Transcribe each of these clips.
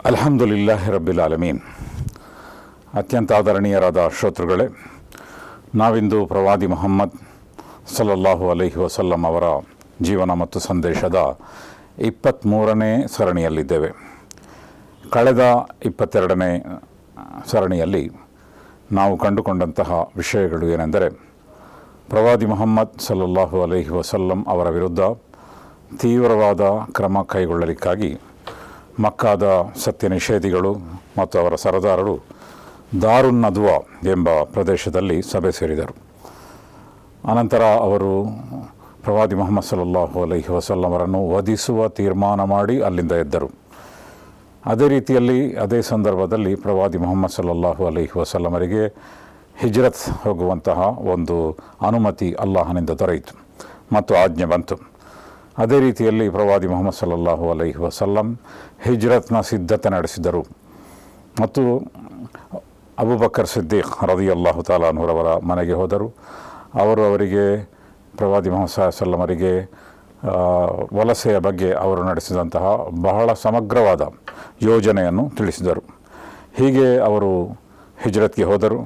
ಅಲ್ಹಮ್ದುಲಿಲ್ಲಾಹಿ ರಬ್ಬಿಲ್ ಆಲಮೀನ್. ಅತ್ಯಂತ ಆದರಣೀಯರಾದ ಶ್ರೋತೃಗಳೇ, ನಾವಿಂದು ಪ್ರವಾದಿ ಮುಹಮ್ಮದ್ ಸಲ್ಲಲ್ಲಾಹು ಅಲೈಹಿ ವಸಲ್ಲಂ ಅವರ ಜೀವನ ಮತ್ತು ಸಂದೇಶದ 23ನೇ ಸರಣಿಯಲ್ಲಿದ್ದೇವೆ. ಕಳೆದ 22ನೇ ಸರಣಿಯಲ್ಲಿ ನಾವು ಕಂಡುಕೊಂಡಂತಹ ವಿಷಯಗಳು ಏನೆಂದರೆ, ಪ್ರವಾದಿ ಮುಹಮ್ಮದ್ ಸಲ್ಲಲ್ಲಾಹು ಅಲೈಹಿ ವಸಲ್ಲಂ ಅವರ ವಿರುದ್ಧ ತೀವ್ರವಾದ ಕ್ರಮ ಕೈಗೊಳ್ಳಲಿಕ್ಕಾಗಿ ಮಕ್ಕಾದ ಸತ್ಯ ನಿಷೇಧಿಗಳು ಮತ್ತು ಅವರ ಸರದಾರರು ದಾರುನ್ ನದ್ವಾ ಎಂಬ ಪ್ರದೇಶದಲ್ಲಿ ಸಭೆ ಸೇರಿದರು. ಅನಂತರ ಅವರು ಪ್ರವಾದಿ ಮುಹಮ್ಮದ್ ಸಲ್ಲಲ್ಲಾಹು ಅಲೈಹಿ ವಸಲ್ಲಂ ಅವರನ್ನು ವಧಿಸುವ ತೀರ್ಮಾನ ಮಾಡಿ ಅಲ್ಲಿಂದ ಎದ್ದರು. ಅದೇ ರೀತಿಯಲ್ಲಿ ಅದೇ ಸಂದರ್ಭದಲ್ಲಿ ಪ್ರವಾದಿ ಮುಹಮ್ಮದ್ ಸಲ್ಲಲ್ಲಾಹು ಅಲೈಹಿ ವಸಲ್ಲಮರಿಗೆ ಹಿಜ್ರತ್ ಹೋಗುವಂತಹ ಒಂದು ಅನುಮತಿ ಅಲ್ಲಾಹನಿಂದ ದೊರೆಯಿತು ಮತ್ತು ಆಜ್ಞೆ ಬಂತು. ಅದೇ ರೀತಿಯಲ್ಲಿ ಪ್ರವಾದಿ ಮುಹಮ್ಮದ್ ಸಲ್ಲಲ್ಲಾಹು ಅಲೈಹಿ ವಸಲ್ಲಂ ಹಿಜ್ರತ್ನ ಸಿದ್ಧತೆ ನಡೆಸಿದರು ಮತ್ತು ಅಬೂಬಕರ್ ಸಿದ್ದೀಕ್ ರದಿಯಲ್ಲಾಹು ತಾಲಾ ಅನ್ಹುರವರ ಮನೆಗೆ ಹೋದರು. ಅವರಿಗೆ ಪ್ರವಾದಿ ಮುಹಮ್ಮದ್ ಸಲ್ಲಲ್ಲಾಹು ಅವರಿಗೆ ವಲಸೆಯ ಬಗ್ಗೆ ಅವರು ನಡೆಸಿದಂತಹ ಬಹಳ ಸಮಗ್ರವಾದ ಯೋಜನೆಯನ್ನು ತಿಳಿಸಿದರು. ಹೀಗೆ ಅವರು ಹಿಜ್ರತ್ಗೆ ಹೋದರು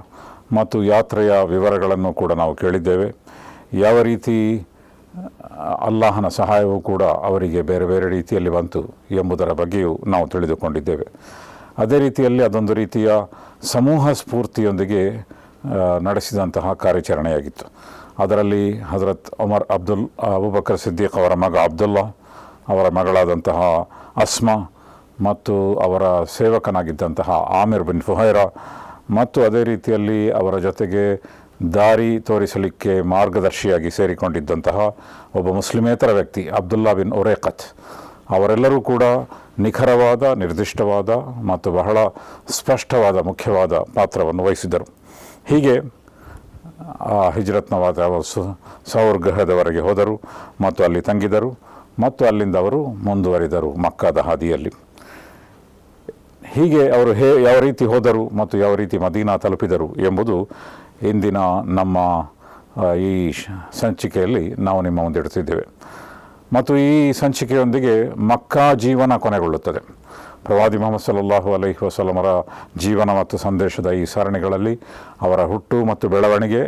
ಮತ್ತು ಯಾತ್ರೆಯ ವಿವರಗಳನ್ನು ಕೂಡ ನಾವು ಕೇಳಿದ್ದೇವೆ. ಯಾವ ರೀತಿ ಅಲ್ಲಾಹನ ಸಹಾಯವೂ ಕೂಡ ಅವರಿಗೆ ಬೇರೆ ಬೇರೆ ರೀತಿಯಲ್ಲಿ ಬಂತು ಎಂಬುದರ ಬಗ್ಗೆಯೂ ನಾವು ತಿಳಿದುಕೊಂಡಿದ್ದೇವೆ. ಅದೇ ರೀತಿಯಲ್ಲಿ ಅದೊಂದು ರೀತಿಯ ಸಮೂಹ ಸ್ಫೂರ್ತಿಯೊಂದಿಗೆ ನಡೆಸಿದಂತಹ ಕಾರ್ಯಾಚರಣೆಯಾಗಿತ್ತು. ಅದರಲ್ಲಿ ಹಜರತ್ ಅಬೂಬಕರ್ ಸಿದ್ದೀಕ್ ಅವರ ಮಗ ಅಬ್ದುಲ್ಲಾ, ಅವರ ಮಗಳಾದಂತಹ ಅಸ್ಮಾ ಮತ್ತು ಅವರ ಸೇವಕನಾಗಿದ್ದಂತಹ ಆಮಿರ್ ಬಿನ್ ಫುಹೈರಾ ಮತ್ತು ಅದೇ ರೀತಿಯಲ್ಲಿ ಅವರ ಜೊತೆಗೆ ದಾರಿ ತೋರಿಸಲಿಕ್ಕೆ ಮಾರ್ಗದರ್ಶಿಯಾಗಿ ಸೇರಿಕೊಂಡಿದ್ದಂತಹ ಒಬ್ಬ ಮುಸ್ಲಿಮೇತರ ವ್ಯಕ್ತಿ ಅಬ್ದುಲ್ಲಾ ಬಿನ್ ಉರೇಕತ್, ಅವರೆಲ್ಲರೂ ಕೂಡ ನಿಖರವಾದ, ನಿರ್ದಿಷ್ಟವಾದ ಮತ್ತು ಬಹಳ ಸ್ಪಷ್ಟವಾದ ಮುಖ್ಯವಾದ ಪಾತ್ರವನ್ನು ವಹಿಸಿದರು. ಹೀಗೆ ಹಿಜ್ರತ್ನವಾದ ಸೌರ್ ಗೃಹದವರೆಗೆ ಹೋದರು ಮತ್ತು ಅಲ್ಲಿ ತಂಗಿದರು ಮತ್ತು ಅಲ್ಲಿಂದ ಅವರು ಮುಂದುವರಿದರು ಮಕ್ಕಾದ ಹಾದಿಯಲ್ಲಿ. ಹೀಗೆ ಅವರು ಯಾವ ರೀತಿ ಹೋದರು ಮತ್ತು ಯಾವ ರೀತಿ ಮದೀನಾ ತಲುಪಿದರು ಎಂಬುದು ಇಂದಿನ ನಮ್ಮ ಈ ಸಂಚಿಕೆಯಲ್ಲಿ ನಾವು ನಿಮ್ಮ ಮುಂದೆ ಇಡ್ತಿದ್ದೇವೆ. ಮತ್ತು ಈ ಸಂಚಿಕೆಯೊಂದಿಗೆ ಮಕ್ಕಾ ಜೀವನ ಕೊನೆಗೊಳ್ಳುತ್ತದೆ. ಪ್ರವಾದಿ ಮುಹಮ್ಮದ್ ಸಲ್ಲಲ್ಲಾಹು ಅಲೈಹಿ ವಸಲ್ಲಮರ ಜೀವನ ಮತ್ತು ಸಂದೇಶದ ಈ ಸರಣಿಗಳಲ್ಲಿ ಅವರ ಹುಟ್ಟು ಮತ್ತು ಬೆಳವಣಿಗೆ,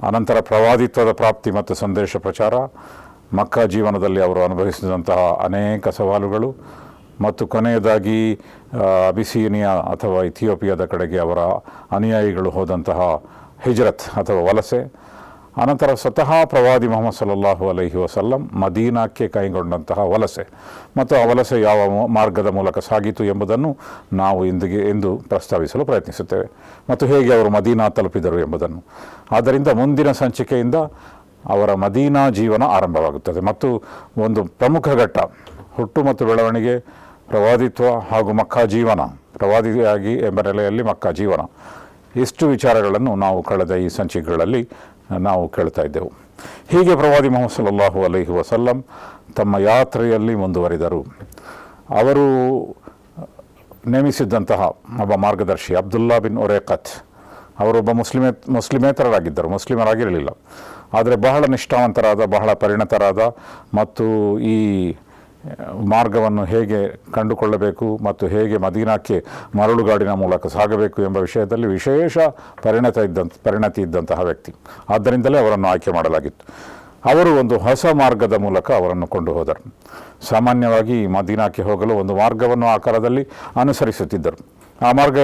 ಅನಂತರ ಪ್ರವಾದಿತ್ವದ ಪ್ರಾಪ್ತಿ ಮತ್ತು ಸಂದೇಶ ಪ್ರಚಾರ, ಮಕ್ಕಾ ಜೀವನದಲ್ಲಿ ಅವರು ಅನುಭವಿಸಿದಂತಹ ಅನೇಕ ಸವಾಲುಗಳು ಮತ್ತು ಕೊನೆಯದಾಗಿ ಅಬಿಸೀನಿಯಾ ಅಥವಾ ಇಥಿಯೋಪಿಯಾದ ಕಡೆಗೆ ಅವರ ಅನುಯಾಯಿಗಳು ಹೋದಂತಹ ಹಿಜ್ರತ್ ಅಥವಾ ವಲಸೆ, ಅನಂತರ ಸ್ವತಃ ಪ್ರವಾದಿ ಮುಹಮ್ಮದ್ ಸಲ್ಲಲ್ಲಾಹು ಅಲೈಹಿ ವಸಲ್ಲಂ ಮದೀನಾಕ್ಕೆ ಕೈಗೊಂಡಂತಹ ವಲಸೆ ಮತ್ತು ಆ ವಲಸೆ ಯಾವ ಮಾರ್ಗದ ಮೂಲಕ ಸಾಗಿತು ಎಂಬುದನ್ನು ನಾವು ಇಂದು ಪ್ರಸ್ತಾವಿಸಲು ಪ್ರಯತ್ನಿಸುತ್ತೇವೆ ಮತ್ತು ಹೇಗೆ ಅವರು ಮದೀನಾ ತಲುಪಿದರು ಎಂಬುದನ್ನು. ಆದ್ದರಿಂದ ಮುಂದಿನ ಸಂಚಿಕೆಯಿಂದ ಅವರ ಮದೀನಾ ಜೀವನ ಆರಂಭವಾಗುತ್ತದೆ ಮತ್ತು ಒಂದು ಪ್ರಮುಖ ಘಟ್ಟ ಹುಟ್ಟು ಮತ್ತು ಬೆಳವಣಿಗೆ, ಪ್ರವಾದಿತ್ವ ಹಾಗೂ ಮಕ್ಕಾ ಜೀವನ, ಪ್ರವಾದಿಯಾಗಿ ಎಂಬ ನೆಲೆಯಲ್ಲಿ ಮಕ್ಕಾ ಜೀವನ, ಇಷ್ಟು ವಿಚಾರಗಳನ್ನು ನಾವು ಕಳೆದ ಈ ಸಂಚಿಕೆಗಳಲ್ಲಿ ನಾವು ಕೇಳ್ತಾ ಇದ್ದೆವು. ಹೀಗೆ ಪ್ರವಾದಿ ಮುಹಮ್ಮದ್ ಸಲ್ಲಲ್ಲಾಹು ಅಲೈಹಿ ವಸಲ್ಲಂ ತಮ್ಮ ಯಾತ್ರೆಯಲ್ಲಿ ಮುಂದುವರಿದರು. ಅವರು ನೇಮಿಸಿದ್ದಂತಹ ಒಬ್ಬ ಮಾರ್ಗದರ್ಶಿ ಅಬ್ದುಲ್ಲಾ ಬಿನ್ ಉರೇಕತ್, ಅವರೊಬ್ಬ ಮುಸ್ಲಿಮೇತರರಾಗಿದ್ದರು, ಮುಸ್ಲಿಮರಾಗಿರಲಿಲ್ಲ. ಆದರೆ ಬಹಳ ನಿಷ್ಠಾವಂತರಾದ, ಬಹಳ ಪರಿಣತರಾದ ಮತ್ತು ಈ ಮಾರ್ಗವನ್ನು ಹೇಗೆ ಕಂಡುಕೊಳ್ಳಬೇಕು ಮತ್ತು ಮದೀನಾಕ್ಕೆ ಮರಳುಗಾಡಿನ ಮೂಲಕ ಸಾಗಬೇಕು ಎಂಬ ವಿಷಯದಲ್ಲಿ ವಿಶೇಷ ಪರಿಣತಿ ಇದ್ದಂತಹ ವ್ಯಕ್ತಿ. ಆದ್ದರಿಂದಲೇ ಅವರನ್ನು ಆಯ್ಕೆ ಮಾಡಲಾಗಿತ್ತು. ಅವರು ಒಂದು ಹೊಸ ಮಾರ್ಗದ ಮೂಲಕ ಅವರನ್ನು ಕೊಂಡು ಹೋದರು. ಸಾಮಾನ್ಯವಾಗಿ ಮದೀನಾಕ್ಕೆ ಹೋಗಲು ಒಂದು ಮಾರ್ಗವನ್ನು ಆಕಾರದಲ್ಲಿ ಅನುಸರಿಸುತ್ತಿದ್ದರು. ಆ ಮಾರ್ಗ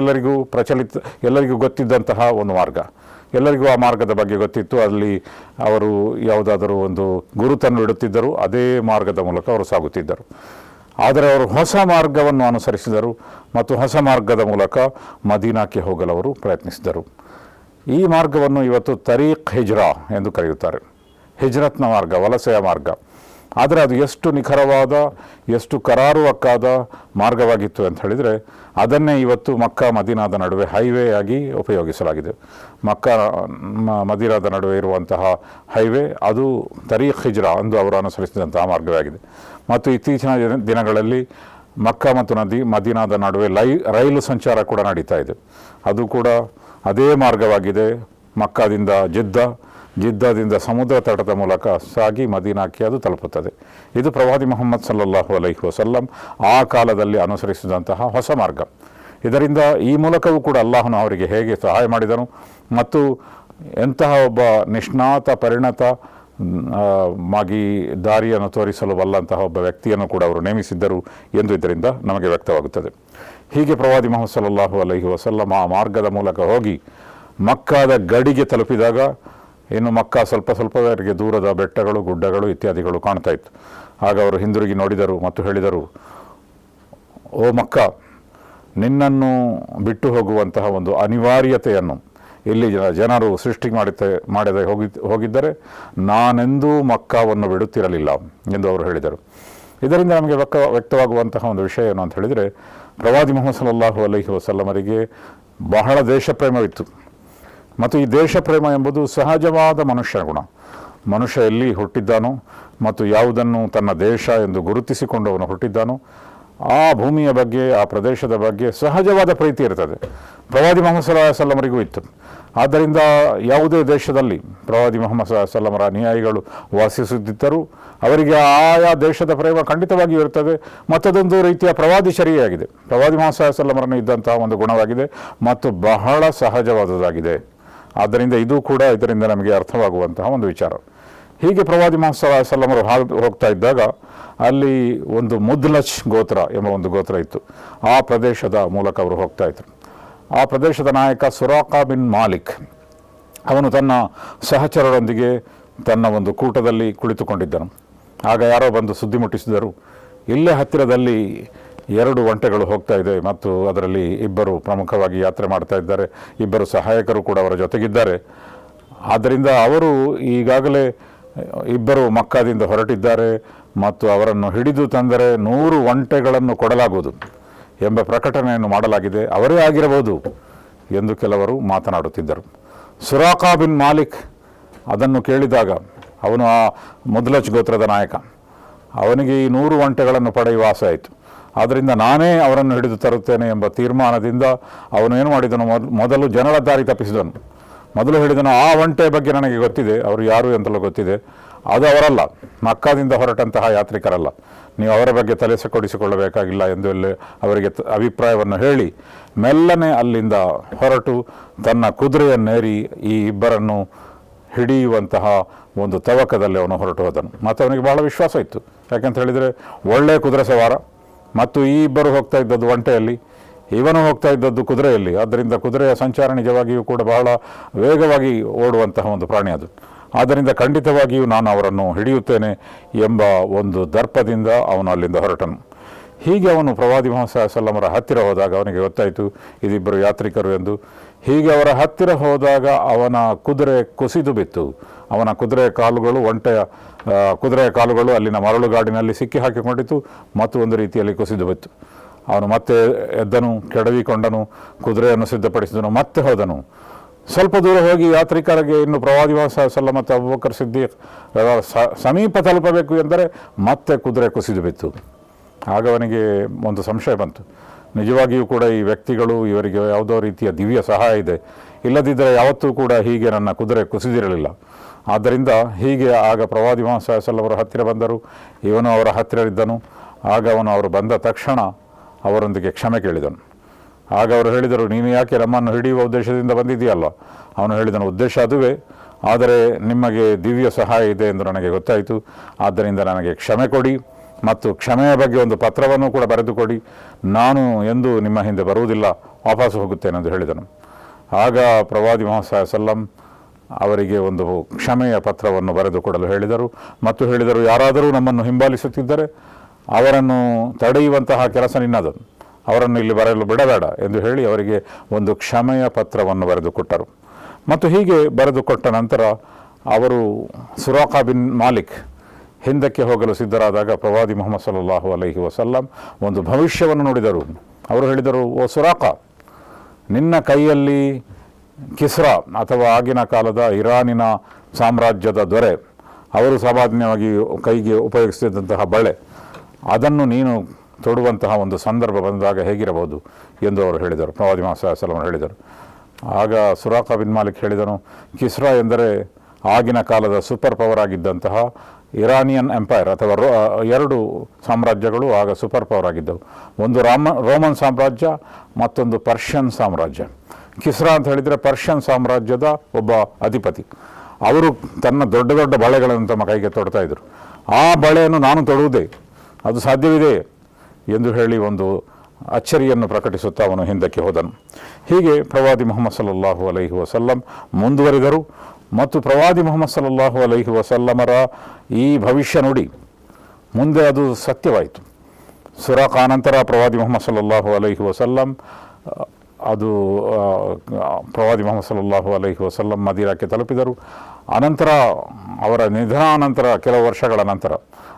ಎಲ್ಲರಿಗೂ ಗೊತ್ತಿದ್ದಂತಹ ಒಂದು ಮಾರ್ಗ, ಎಲ್ಲರಿಗೂ ಆ ಮಾರ್ಗದ ಬಗ್ಗೆ ಗೊತ್ತಿತ್ತು. ಅಲ್ಲಿ ಅವರು ಯಾವುದಾದರೂ ಒಂದು ಗುರುತನ್ನು ಇಡುತ್ತಿದ್ದರು, ಅದೇ ಮಾರ್ಗದ ಮೂಲಕ ಅವರು ಸಾಗುತ್ತಿದ್ದರು. ಆದರೆ ಅವರು ಹೊಸ ಮಾರ್ಗವನ್ನು ಅನುಸರಿಸಿದರು ಮತ್ತು ಹೊಸ ಮಾರ್ಗದ ಮೂಲಕ ಮದೀನಾಕ್ಕೆ ಹೋಗಲು ಅವರು ಪ್ರಯತ್ನಿಸಿದರು. ಈ ಮಾರ್ಗವನ್ನು ಇವತ್ತು ತರೀಖ್ ಹಿಜ್ರಾ ಎಂದು ಕರೆಯುತ್ತಾರೆ, ಹಿಜ್ರತ್ನ ಮಾರ್ಗ, ವಲಸೆಯ ಮಾರ್ಗ. ಆದರೆ ಅದು ಎಷ್ಟು ನಿಖರವಾದ, ಎಷ್ಟು ಕರಾರುವಕ್ಕಾದ ಮಾರ್ಗವಾಗಿತ್ತು ಅಂತ ಹೇಳಿದರೆ, ಅದನ್ನೇ ಇವತ್ತು ಮಕ್ಕಾ ಮದೀನಾದ ನಡುವೆ ಹೈವೇ ಆಗಿ ಉಪಯೋಗಿಸಲಾಗಿದೆ. ಮಕ್ಕಾ ಮದೀನಾದ ನಡುವೆ ಇರುವಂತಹ ಹೈವೇ ಅದು ತರೀಖ್ ಹಿಜ್ರಾ ಎಂದು ಅವರು ಅನುಸರಿಸಿದಂತಹ ಮಾರ್ಗವೇ ಆಗಿದೆ. ಮತ್ತು ಇತ್ತೀಚಿನ ದಿನಗಳಲ್ಲಿ ಮಕ್ಕಾ ಮತ್ತು ಮದೀನಾದ ನಡುವೆ ರೈಲು ಸಂಚಾರ ಕೂಡ ನಡೀತಾ ಇದೆ. ಅದು ಕೂಡ ಅದೇ ಮಾರ್ಗವಾಗಿದೆ. ಮಕ್ಕಾದಿಂದ ಜಿದ್ದಾ, ಜಿದ್ದಾದಿಂದ ಸಮುದ್ರ ತಟದ ಮೂಲಕ ಸಾಗಿ ಮದೀನಾಕ್ಕೆ ಅದು ತಲುಪುತ್ತದೆ. ಇದು ಪ್ರವಾದಿ ಮುಹಮ್ಮದ್ ಸಲ್ಲಲ್ಲಾಹು ಅಲೈಹಿ ವಸಲ್ಲಂ ಆ ಕಾಲದಲ್ಲಿ ಅನುಸರಿಸಿದಂತಹ ಹೊಸ ಮಾರ್ಗ. ಇದರಿಂದ ಈ ಮೂಲಕವೂ ಕೂಡ ಅಲ್ಲಾಹನು ಅವರಿಗೆ ಹೇಗೆ ಸಹಾಯ ಮಾಡಿದನು ಮತ್ತು ಎಂತಹ ಒಬ್ಬ ನಿಷ್ಣಾತ ಪರಿಣತ ಮಾಗಿ ದಾರಿಯನ್ನು ತೋರಿಸಲು ಬಲ್ಲಂತಹ ಒಬ್ಬ ವ್ಯಕ್ತಿಯನ್ನು ಕೂಡ ಅವರು ನೇಮಿಸಿದ್ದರು ಎಂದು ಇದರಿಂದ ನಮಗೆ ವ್ಯಕ್ತವಾಗುತ್ತದೆ. ಹೀಗೆ ಪ್ರವಾದಿ ಮುಹಮ್ಮದ್ ಸಲ್ಲಲ್ಲಾಹು ಅಲೈಹಿ ವಸಲ್ಲಂ ಆ ಮಾರ್ಗದ ಮೂಲಕ ಹೋಗಿ ಮಕ್ಕಾದ ಗಡಿಗೆ ತಲುಪಿದಾಗ ಇನ್ನು ಮಕ್ಕಾ ಸ್ವಲ್ಪವರೆಗೆ ದೂರದ ಬೆಟ್ಟಗಳು, ಗುಡ್ಡಗಳು ಇತ್ಯಾದಿಗಳು ಕಾಣ್ತಾ ಇತ್ತು. ಆಗ ಅವರು ಹಿಂದಿರುಗಿ ನೋಡಿದರು ಮತ್ತು ಹೇಳಿದರು, ಓ ಮಕ್ಕಾ, ನಿನ್ನನ್ನು ಬಿಟ್ಟು ಹೋಗುವಂತಹ ಒಂದು ಅನಿವಾರ್ಯತೆಯನ್ನು ಇಲ್ಲಿ ಜನರು ಸೃಷ್ಟಿ ಮಾಡದೆ ಹೋಗಿದ್ದರೆ ನಾನೆಂದೂ ಮಕ್ಕಾವನ್ನು ಬಿಡುತ್ತಿರಲಿಲ್ಲ ಎಂದು ಅವರು ಹೇಳಿದರು. ಇದರಿಂದ ನಮಗೆ ವ್ಯಕ್ತವಾಗುವಂತಹ ಒಂದು ವಿಷಯ ಏನು ಅಂತ ಹೇಳಿದರೆ, ಪ್ರವಾದಿ ಮುಹಮ್ಮದ್ ಸಲ್ಲಲ್ಲಾಹು ಅಲೈಹಿ ವಸಲ್ಲಮರಿಗೆ ಬಹಳ ದೇಶಪ್ರೇಮವಿತ್ತು. ಮತ್ತು ಈ ದೇಶಪ್ರೇಮ ಎಂಬುದು ಸಹಜವಾದ ಮನುಷ್ಯ ಗುಣ. ಮನುಷ್ಯ ಎಲ್ಲಿ ಹುಟ್ಟಿದ್ದಾನೋ ಮತ್ತು ಯಾವುದನ್ನು ತನ್ನ ದೇಶ ಎಂದು ಗುರುತಿಸಿಕೊಂಡು ಅವನು ಹುಟ್ಟಿದ್ದಾನೋ ಆ ಭೂಮಿಯ ಬಗ್ಗೆ, ಆ ಪ್ರದೇಶದ ಬಗ್ಗೆ ಸಹಜವಾದ ಪ್ರೀತಿ ಇರ್ತದೆ. ಪ್ರವಾದಿ ಮುಹಮ್ಮದ್ ಸಲ್ಲಲ್ಲಾಹು ಅಲೈಹಿ ವಸಲ್ಲಮರಿಗೂ ಇತ್ತು. ಆದ್ದರಿಂದ ಯಾವುದೇ ದೇಶದಲ್ಲಿ ಪ್ರವಾದಿ ಮುಹಮ್ಮದ್ ಸಲ್ಲಲ್ಲಾಹು ಅಲೈಹಿ ವಸಲ್ಲಮರ ಅನುಯಾಯಿಗಳು ವಾಸಿಸುತ್ತಿದ್ದರೂ ಅವರಿಗೆ ಆಯಾ ದೇಶದ ಪ್ರೇಮ ಖಂಡಿತವಾಗಿಯೂ ಇರ್ತದೆ. ಮತ್ತದೊಂದು ರೀತಿಯ ಪ್ರವಾದಿ ಚರ್ಯೆಯಾಗಿದೆ. ಪ್ರವಾದಿ ಮುಹಮ್ಮದ್ ಸಲ್ಲಲ್ಲಾಹು ಅಲೈಹಿ ವಸಲ್ಲಮರನ್ನು ಇದ್ದಂತಹ ಒಂದು ಗುಣವಾಗಿದೆ ಮತ್ತು ಬಹಳ ಸಹಜವಾದುದಾಗಿದೆ. ಆದ್ದರಿಂದ ಇದು ಕೂಡ ಇದರಿಂದ ನಮಗೆ ಅರ್ಥವಾಗುವಂತಹ ಒಂದು ವಿಚಾರ. ಹೀಗೆ ಪ್ರವಾದಿ ಮುಹಮ್ಮದ್ ಸಲ್ಲಲ್ಲಾಹು ಅಲೈಹಿ ವಸಲ್ಲಮರು ಹೋಗ್ತಾ ಇದ್ದಾಗ ಅಲ್ಲಿ ಒಂದು ಮುದ್ಲಜ್ ಗೋತ್ರ ಎಂಬ ಒಂದು ಗೋತ್ರ ಇತ್ತು. ಆ ಪ್ರದೇಶದ ಮೂಲಕ ಅವರು ಹೋಗ್ತಾ ಇದ್ರು. ಆ ಪ್ರದೇಶದ ನಾಯಕ ಸುರಾಖಾ ಬಿನ್ ಮಾಲಿಕ್ ಅವನು ತನ್ನ ಸಹಚರರೊಂದಿಗೆ ತನ್ನ ಒಂದು ಕೂಟದಲ್ಲಿ ಕುಳಿತುಕೊಂಡಿದ್ದನು. ಆಗ ಯಾರೋ ಬಂದು ಸುದ್ದಿ ಮುಟ್ಟಿಸಿದರು, ಇಲ್ಲೇ ಹತ್ತಿರದಲ್ಲಿ 2 ಒಂಟೆಗಳು ಹೋಗ್ತಾ ಇದೆ ಮತ್ತು ಅದರಲ್ಲಿ ಇಬ್ಬರು ಪ್ರಮುಖವಾಗಿ ಯಾತ್ರೆ ಮಾಡ್ತಾ ಇದ್ದಾರೆ, ಇಬ್ಬರು ಸಹಾಯಕರು ಕೂಡ ಅವರ ಜೊತೆಗಿದ್ದಾರೆ. ಆದ್ದರಿಂದ ಅವರು ಈಗಾಗಲೇ ಇಬ್ಬರು ಮಕ್ಕಾದಿಂದ ಹೊರಟಿದ್ದಾರೆ ಮತ್ತು ಅವರನ್ನು ಹಿಡಿದು ತಂದರೆ 100 ಒಂಟೆಗಳನ್ನು ಕೊಡಲಾಗುವುದು ಎಂಬ ಪ್ರಕಟಣೆಯನ್ನು ಮಾಡಲಾಗಿದೆ, ಅವರೇ ಆಗಿರಬಹುದು ಎಂದು ಕೆಲವರು ಮಾತನಾಡುತ್ತಿದ್ದರು. ಸುರಾಖಾ ಬಿನ್ ಮಾಲಿಕ್ ಅದನ್ನು ಕೇಳಿದಾಗ ಅವನು ಆ ಮುದ್ಲಜ್ ಗೋತ್ರದ ನಾಯಕ, ಅವನಿಗೆ ಈ 100 ಒಂಟೆಗಳನ್ನು ಪಡೆಯುವ ಆಸೆ ಆಯಿತು. ಆದ್ದರಿಂದ ನಾನೇ ಅವರನ್ನು ಹಿಡಿದು ತರುತ್ತೇನೆ ಎಂಬ ತೀರ್ಮಾನದಿಂದ ಅವನು ಏನು ಮಾಡಿದನು, ಮೊದಲು ಜನರ ದಾರಿ ತಪ್ಪಿಸಿದನು. ಮೊದಲು ಹೇಳಿದನು, ಆ ಒಂಟೆ ಬಗ್ಗೆ ನನಗೆ ಗೊತ್ತಿದೆ, ಅವರು ಯಾರು ಎಂತಲೂ ಗೊತ್ತಿದೆ, ಅದು ಅವರಲ್ಲ, ಮಕ್ಕಾದಿಂದ ಹೊರಟಂತಹ ಯಾತ್ರಿಕರಲ್ಲ, ನೀವು ಅವರ ಬಗ್ಗೆ ತಲೆಸೆಕೊಡಿಸಿಕೊಳ್ಳಬೇಕಾಗಿಲ್ಲ ಎಂದು ಅವರಿಗೆ ಅಭಿಪ್ರಾಯವನ್ನು ಹೇಳಿ ಮೆಲ್ಲನೆ ಅಲ್ಲಿಂದ ಹೊರಟು ತನ್ನ ಕುದುರೆಯನ್ನೇರಿ ಈ ಇಬ್ಬರನ್ನು ಹಿಡಿಯುವಂತಹ ಒಂದು ತವಕದಲ್ಲಿ ಅವನು ಹೊರಟು ಹೋದನು. ಮತ್ತು ಅವನಿಗೆ ಬಹಳ ವಿಶ್ವಾಸ ಇತ್ತು. ಯಾಕೆಂತ ಹೇಳಿದರೆ ಒಳ್ಳೆಯ ಕುದುರೆ ಸವಾರ ಮತ್ತು ಈ ಇಬ್ಬರು ಹೋಗ್ತಾ ಇದ್ದದ್ದು ಒಂಟೆಯಲ್ಲಿ, ಇವನು ಹೋಗ್ತಾ ಇದ್ದದ್ದು ಕುದುರೆಯಲ್ಲಿ. ಆದ್ದರಿಂದ ಕುದುರೆಯ ಸಂಚಾರ ನಿಜವಾಗಿಯೂ ಕೂಡ ಬಹಳ ವೇಗವಾಗಿ ಓಡುವಂತಹ ಒಂದು ಪ್ರಾಣಿ ಅದು. ಆದ್ದರಿಂದ ಖಂಡಿತವಾಗಿಯೂ ನಾನು ಅವರನ್ನು ಹಿಡಿಯುತ್ತೇನೆ ಎಂಬ ಒಂದು ದರ್ಪದಿಂದ ಅವನು ಅಲ್ಲಿಂದ ಹೊರಟನು. ಹೀಗೆ ಅವನು ಪ್ರವಾದಿ ಮುಹಮ್ಮದ್ ಸಲ್ಲಲ್ಲಾಹು ಅಲೈಹಿ ವಸಲ್ಲಮರ ಹತ್ತಿರ ಹೋದಾಗ ಅವನಿಗೆ ಗೊತ್ತಾಯಿತು ಇದಿಬ್ಬರು ಯಾತ್ರಿಕರು ಎಂದು. ಹೀಗೆ ಅವರ ಹತ್ತಿರ ಹೋದಾಗ ಅವನ ಕುದುರೆ ಕುಸಿದು ಬಿತ್ತು. ಅವನ ಕುದುರೆಯ ಕಾಲುಗಳು ಅಲ್ಲಿನ ಮರಳುಗಾಡಿನಲ್ಲಿ ಸಿಕ್ಕಿ ಹಾಕಿಕೊಂಡಿತು ಮತ್ತು ಒಂದು ರೀತಿಯಲ್ಲಿ ಕುಸಿದು ಬಿತ್ತು. ಅವನು ಮತ್ತೆ ಎದ್ದನು, ಕೆಡವಿಕೊಂಡನು, ಕುದುರೆಯನ್ನು ಸಿದ್ಧಪಡಿಸಿದನು, ಮತ್ತೆ ಹೋದನು. ಸ್ವಲ್ಪ ದೂರ ಹೋಗಿ ಯಾತ್ರಿಕರಿಗೆ ಇನ್ನು ಪ್ರವಾದಿ ಮುಹಮ್ಮದ್ ಸಲ್ಲಲ್ಲಾಹು ಅಲೈಹಿ ವಸಲ್ಲಂ ಮತ್ತು ಅಬೂಬಕರ್ ಸಿದ್ದೀಕ್ ಸಮೀಪ ತಲುಪಬೇಕು ಎಂದರೆ ಮತ್ತೆ ಕುದುರೆ ಕುಸಿದು ಬಿತ್ತು. ಆಗ ಅವನಿಗೆ ಒಂದು ಸಂಶಯ ಬಂತು, ನಿಜವಾಗಿಯೂ ಕೂಡ ಈ ವ್ಯಕ್ತಿಗಳು ಇವರಿಗೆ ಯಾವುದೋ ರೀತಿಯ ದಿವ್ಯ ಸಹಾಯ ಇದೆ, ಇಲ್ಲದಿದ್ದರೆ ಯಾವತ್ತೂ ಕೂಡ ಹೀಗೆ ನನ್ನ ಕುದುರೆ ಕುಸಿದಿರಲಿಲ್ಲ. ಆದ್ದರಿಂದ ಹೀಗೆ ಆಗ ಪ್ರವಾದಿ ಮುಹಮ್ಮದ್ ಸಲ್ಲಲ್ಲಾಹು ಅಲೈಹಿ ವಸಲ್ಲಂ ಅವರ ಹತ್ತಿರ ಬಂದರು, ಇವನು ಅವರ ಹತ್ತಿರ ಇದ್ದನು. ಆಗ ಅವರು ಬಂದ ತಕ್ಷಣ ಅವರೊಂದಿಗೆ ಕ್ಷಮೆ ಕೇಳಿದನು. ಆಗ ಅವರು ಹೇಳಿದರು, ನೀನು ಯಾಕೆ ನಮ್ಮನ್ನು ಹಿಡಿಯುವ ಉದ್ದೇಶದಿಂದ ಬಂದಿದ್ದೀಯಲ್ಲ? ಅವನು ಹೇಳಿದನು, ಉದ್ದೇಶ ಅದುವೇ, ಆದರೆ ನಿಮಗೆ ದಿವ್ಯ ಸಹಾಯ ಇದೆ ಎಂದು ನನಗೆ ಗೊತ್ತಾಯಿತು, ಆದ್ದರಿಂದ ನನಗೆ ಕ್ಷಮೆ ಕೊಡಿ ಮತ್ತು ಕ್ಷಮೆಯ ಬಗ್ಗೆ ಒಂದು ಪತ್ರವನ್ನು ಕೂಡ ಬರೆದುಕೊಡಿ, ನಾನು ಎಂದೂ ನಿಮ್ಮ ಹಿಂದೆ ಬರುವುದಿಲ್ಲ, ವಾಪಸ್ಸು ಹೋಗುತ್ತೇನೆಂದು ಹೇಳಿದನು. ಆಗ ಪ್ರವಾದಿ ಮುಹಮ್ಮದ್ ಸಲ್ಲಲ್ಲಾಹು ಅಲೈಹಿ ವಸಲ್ಲಂ ಅವರಿಗೆ ಒಂದು ಕ್ಷಮೆಯ ಪತ್ರವನ್ನು ಬರೆದುಕೊಡಲು ಹೇಳಿದರು ಮತ್ತು ಹೇಳಿದರು, ಯಾರಾದರೂ ನಮ್ಮನ್ನು ಹಿಂಬಾಲಿಸುತ್ತಿದ್ದರೆ ಅವರನ್ನು ತಡೆಯುವಂತಹ ಕೆಲಸ ನಿನ್ನದು, ಅವರನ್ನು ಇಲ್ಲಿ ಬರಲು ಬಿಡಬೇಡ ಎಂದು ಹೇಳಿ ಅವರಿಗೆ ಒಂದು ಕ್ಷಮೆಯ ಪತ್ರವನ್ನು ಬರೆದುಕೊಟ್ಟರು. ಮತ್ತು ಹೀಗೆ ಬರೆದುಕೊಟ್ಟ ನಂತರ ಅವರು ಸುರಾಖಾ ಬಿನ್ ಮಾಲಿಕ್ ಹಿಂದಕ್ಕೆ ಹೋಗಲು ಸಿದ್ಧರಾದಾಗ ಪ್ರವಾದಿ ಮುಹಮ್ಮದ್ ಸಲ್ಲಲ್ಲಾಹು ಅಲೈಹಿ ವಸಲ್ಲಂ ಒಂದು ಭವಿಷ್ಯವನ್ನು ನುಡಿದರು. ಅವರು ಹೇಳಿದರು, ಓ ಸುರಾಖಾ, ನಿನ್ನ ಕೈಯಲ್ಲಿ ಕಿಸ್ರಾ ಅಥವಾ ಆಗಿನ ಕಾಲದ ಇರಾನಿನ ಸಾಮ್ರಾಜ್ಯದ ದೊರೆ ಅವರು ಸಾಮಾನ್ಯವಾಗಿ ಕೈಗೆ ಉಪಯೋಗಿಸುತ್ತಿದ್ದಂತಹ ಬಳೆ, ಅದನ್ನು ನೀನು ತೊಡುವಂತಹ ಒಂದು ಸಂದರ್ಭ ಬಂದಾಗ ಹೇಗಿರಬಹುದು ಎಂದು ಅವರು ಹೇಳಿದರು. ಪ್ರವಾದಿ ಮುಹಮ್ಮದ್ ಸಲ್ಲಲ್ಲಾಹು ಅಲೈಹಿ ವಸಲ್ಲಂ ಹೇಳಿದರು. ಆಗ ಸುರಾಖಾ ಬಿನ್ ಮಾಲಿಕ್ ಹೇಳಿದನು, ಕಿಸ್ರಾ ಎಂದರೆ ಆಗಿನ ಕಾಲದ ಸೂಪರ್ ಪವರ್ ಆಗಿದ್ದಂತಹ ಇರಾನಿಯನ್ ಎಂಪೈರ್ ಅಥವಾ ಎರಡು ಸಾಮ್ರಾಜ್ಯಗಳು ಆಗ ಸೂಪರ್ ಪವರ್ ಆಗಿದ್ದವು. ಒಂದು ರೋಮನ್ ಸಾಮ್ರಾಜ್ಯ, ಮತ್ತೊಂದು ಪರ್ಷಿಯನ್ ಸಾಮ್ರಾಜ್ಯ. ಕಿಸ್ರಾ ಅಂತ ಹೇಳಿದರೆ ಪರ್ಷಿಯನ್ ಸಾಮ್ರಾಜ್ಯದ ಒಬ್ಬ ಅಧಿಪತಿ. ಅವರು ತನ್ನ ದೊಡ್ಡ ದೊಡ್ಡ ಬಳೆಗಳನ್ನು ತಮ್ಮ ಕೈಗೆ ತೊಡ್ತಾ ಇದ್ದರು. ಆ ಬಳೆಯನ್ನು ನಾನು ತೊಡುವುದೇ, ಅದು ಸಾಧ್ಯವಿದೆ ಎಂದು ಹೇಳಿ ಒಂದು ಅಚ್ಚರಿಯನ್ನು ಪ್ರಕಟಿಸುತ್ತಾ ಅವನು ಹಿಂದಕ್ಕೆ ಹೋದನು. ಹೀಗೆ ಪ್ರವಾದಿ ಮುಹಮ್ಮದ್ ಸಲ್ಲಲ್ಲಾಹು ಅಲೈಹಿ ವಸಲ್ಲಂ ಮುಂದುವರಿದರು ಮತ್ತು ಪ್ರವಾದಿ ಮುಹಮ್ಮದ್ ಸಲ್ಲಲ್ಲಾಹು ಅಲೈಹಿ ವಸಲ್ಲಮರ ಈ ಭವಿಷ್ಯ ನುಡಿ ಮುಂದೆ ಅದು ಸತ್ಯವಾಯಿತು. ಸುರಾಖ ನಂತರ ಪ್ರವಾದಿ ಮುಹಮ್ಮದ್ ಸಲ್ಲಲ್ಲಾಹು ಅಲೈಹಿ ವಸಲ್ಲಂ ಅದು ಪ್ರವಾದಿ ಮುಹಮ್ಮದ್ ಸಲ್ಲಲ್ಲಾಹು ಅಲೈಹಿ ವಸಲ್ಲಂ ಮದೀನಾಕ್ಕೆ ತಲುಪಿದರು. ಅನಂತರ ಅವರ ನಿಧನಾನಂತರ ಕೆಲವು ವರ್ಷಗಳ ನಂತರ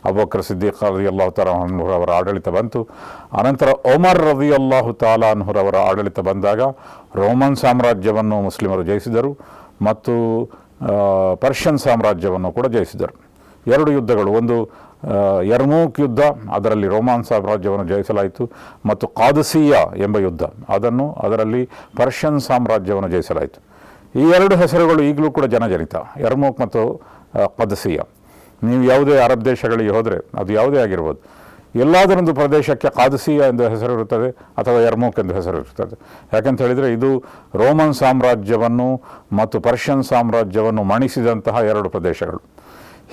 ಅಬೂಬಕರ್ ಸಿದ್ದೀಕ್ ರದಿಯಲ್ಲಾಹು ತಾಲಾ ಅನ್ಹುರವರ ಆಡಳಿತ ಬಂತು. ಅನಂತರ ಒಮರ್ ರದಿಯಲ್ಲಾಹು ತಾಲಾ ಅನ್ಹುರವರ ಆಡಳಿತ ಬಂದಾಗ ರೋಮನ್ ಸಾಮ್ರಾಜ್ಯವನ್ನು ಮುಸ್ಲಿಮರು ಜಯಿಸಿದರು ಮತ್ತು ಪರ್ಷಿಯನ್ ಸಾಮ್ರಾಜ್ಯವನ್ನು ಕೂಡ ಜಯಿಸಿದರು. ಎರಡು ಯುದ್ಧಗಳು, ಒಂದು ಯರ್ಮೂಕ್ ಯುದ್ಧ, ಅದರಲ್ಲಿ ರೋಮನ್ ಸಾಮ್ರಾಜ್ಯವನ್ನು ಜಯಿಸಲಾಯಿತು, ಮತ್ತು ಕಾದಸಿಯಾ ಎಂಬ ಯುದ್ಧ, ಅದರಲ್ಲಿ ಪರ್ಷಿಯನ್ ಸಾಮ್ರಾಜ್ಯವನ್ನು ಜಯಿಸಲಾಯಿತು. ಈ ಎರಡು ಹೆಸರುಗಳು ಈಗಲೂ ಕೂಡ ಜನಜನಿತ, ಯರ್ಮೂಕ್ ಮತ್ತು ಕಾದಸಿಯಾ. ನೀವು ಯಾವುದೇ ಅರಬ್ ದೇಶಗಳಿಗೆ ಹೋದರೆ, ಅದು ಯಾವುದೇ ಆಗಿರ್ಬೋದು, ಎಲ್ಲಾದರೊಂದು ಪ್ರದೇಶಕ್ಕೆ ಕಾದಸಿಯಾ ಎಂದು ಹೆಸರಿರುತ್ತದೆ ಅಥವಾ ಯರ್ಮೂಕ್ ಎಂದು ಹೆಸರಿರುತ್ತದೆ. ಯಾಕಂತ ಹೇಳಿದರೆ ಇದು ರೋಮನ್ ಸಾಮ್ರಾಜ್ಯವನ್ನು ಮತ್ತು ಪರ್ಷಿಯನ್ ಸಾಮ್ರಾಜ್ಯವನ್ನು ಮಣಿಸಿದಂತಹ ಎರಡು ಪ್ರದೇಶಗಳು.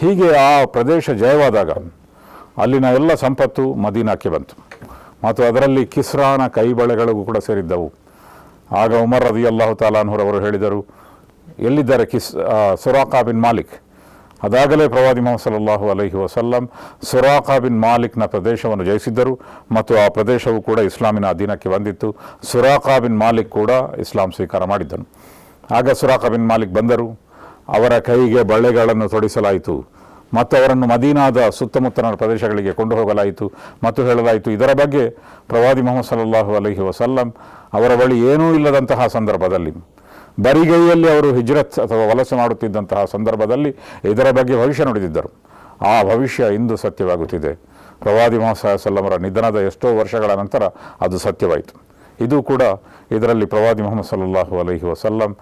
ಹೀಗೆ ಆ ಪ್ರದೇಶ ಜಯವಾದಾಗ ಅಲ್ಲಿನ ಎಲ್ಲ ಸಂಪತ್ತು ಮದೀನಾಕ್ಕೆ ಬಂತು ಮತ್ತು ಅದರಲ್ಲಿ ಕಿಸ್ರಾನ ಕೈಬಳೆಗಳಿಗೂ ಕೂಡ ಸೇರಿದ್ದವು. ಆಗ ಉಮರ್ ರದಿಯಲ್ಲಾಹು ತಾಲಾ ಅನ್ಹುರವರು ಹೇಳಿದರು, ಎಲ್ಲಿದ್ದಾರೆ ಸುರಾಖಾ ಬಿನ್ ಮಾಲಿಕ್? ಅದಾಗಲೇ ಪ್ರವಾದಿ ಮುಹಮ್ಮದ್ ಸಲ್ಲಲ್ಲಾಹು ಅಲೈಹಿ ವಸಲ್ಲಂ ಸುರಾಖಾ ಬಿನ್ ಮಾಲಿಕ್ನ ಪ್ರದೇಶವನ್ನು ಜಯಿಸಿದ್ದರು ಮತ್ತು ಆ ಪ್ರದೇಶವು ಕೂಡ ಇಸ್ಲಾಮಿನ ಅಧೀನಕ್ಕೆ ಬಂದಿತ್ತು. ಸುರಾಖಾ ಬಿನ್ ಮಾಲಿಕ್ ಕೂಡ ಇಸ್ಲಾಂ ಸ್ವೀಕಾರ ಮಾಡಿದ್ದನು. ಆಗ ಸುರಾಖಾ ಬಿನ್ ಮಾಲಿಕ್ ಬಂದರು, ಅವರ ಕೈಗೆ ಬಳೆಗಳನ್ನು ತೊಡಿಸಲಾಯಿತು ಮತ್ತು ಅವರನ್ನು ಮದೀನಾದ ಸುತ್ತಮುತ್ತಲಿನ ಪ್ರದೇಶಗಳಿಗೆ ಕೊಂಡು ಹೋಗಲಾಯಿತು ಮತ್ತು ಹೇಳಲಾಯಿತು, ಇದರ ಬಗ್ಗೆ ಪ್ರವಾದಿ ಮುಹಮ್ಮದ್ ಸಲ್ಲಲ್ಲಾಹು ಅಲೈಹಿ ವಸಲ್ಲಂ ಅವರ ಬಳಿ ಏನೂ ಇಲ್ಲದಂತಹ ಸಂದರ್ಭದಲ್ಲಿ, ಬರಿಗೈಯಲ್ಲಿ ಅವರು ಹಿಜ್ರತ್ ಅಥವಾ ವಲಸೆ ಮಾಡುತ್ತಿದ್ದಂತಹ ಸಂದರ್ಭದಲ್ಲಿ ಇದರ ಬಗ್ಗೆ ಭವಿಷ್ಯ ನುಡಿದಿದ್ದರು. ಆ ಭವಿಷ್ಯ ಇಂದು ಸತ್ಯವಾಗುತ್ತಿದೆ. ಪ್ರವಾದಿ ಮುಹಮ್ಮದ್ ಸಲ್ಲಲ್ಲಾಹು ಅಲೈಹಿ ವಸಲ್ಲಮರ ನಿಧನದ ಎಷ್ಟೋ ವರ್ಷಗಳ ನಂತರ ಅದು ಸತ್ಯವಾಯಿತು. ಇದು ಕೂಡ ಇದರಲ್ಲಿ ಪ್ರವಾದಿ ಮುಹಮ್ಮದ್ ಸಲ್ಲಲ್ಲಾಹು ಅಲೈಹಿ ವಸಲ್ಲಂ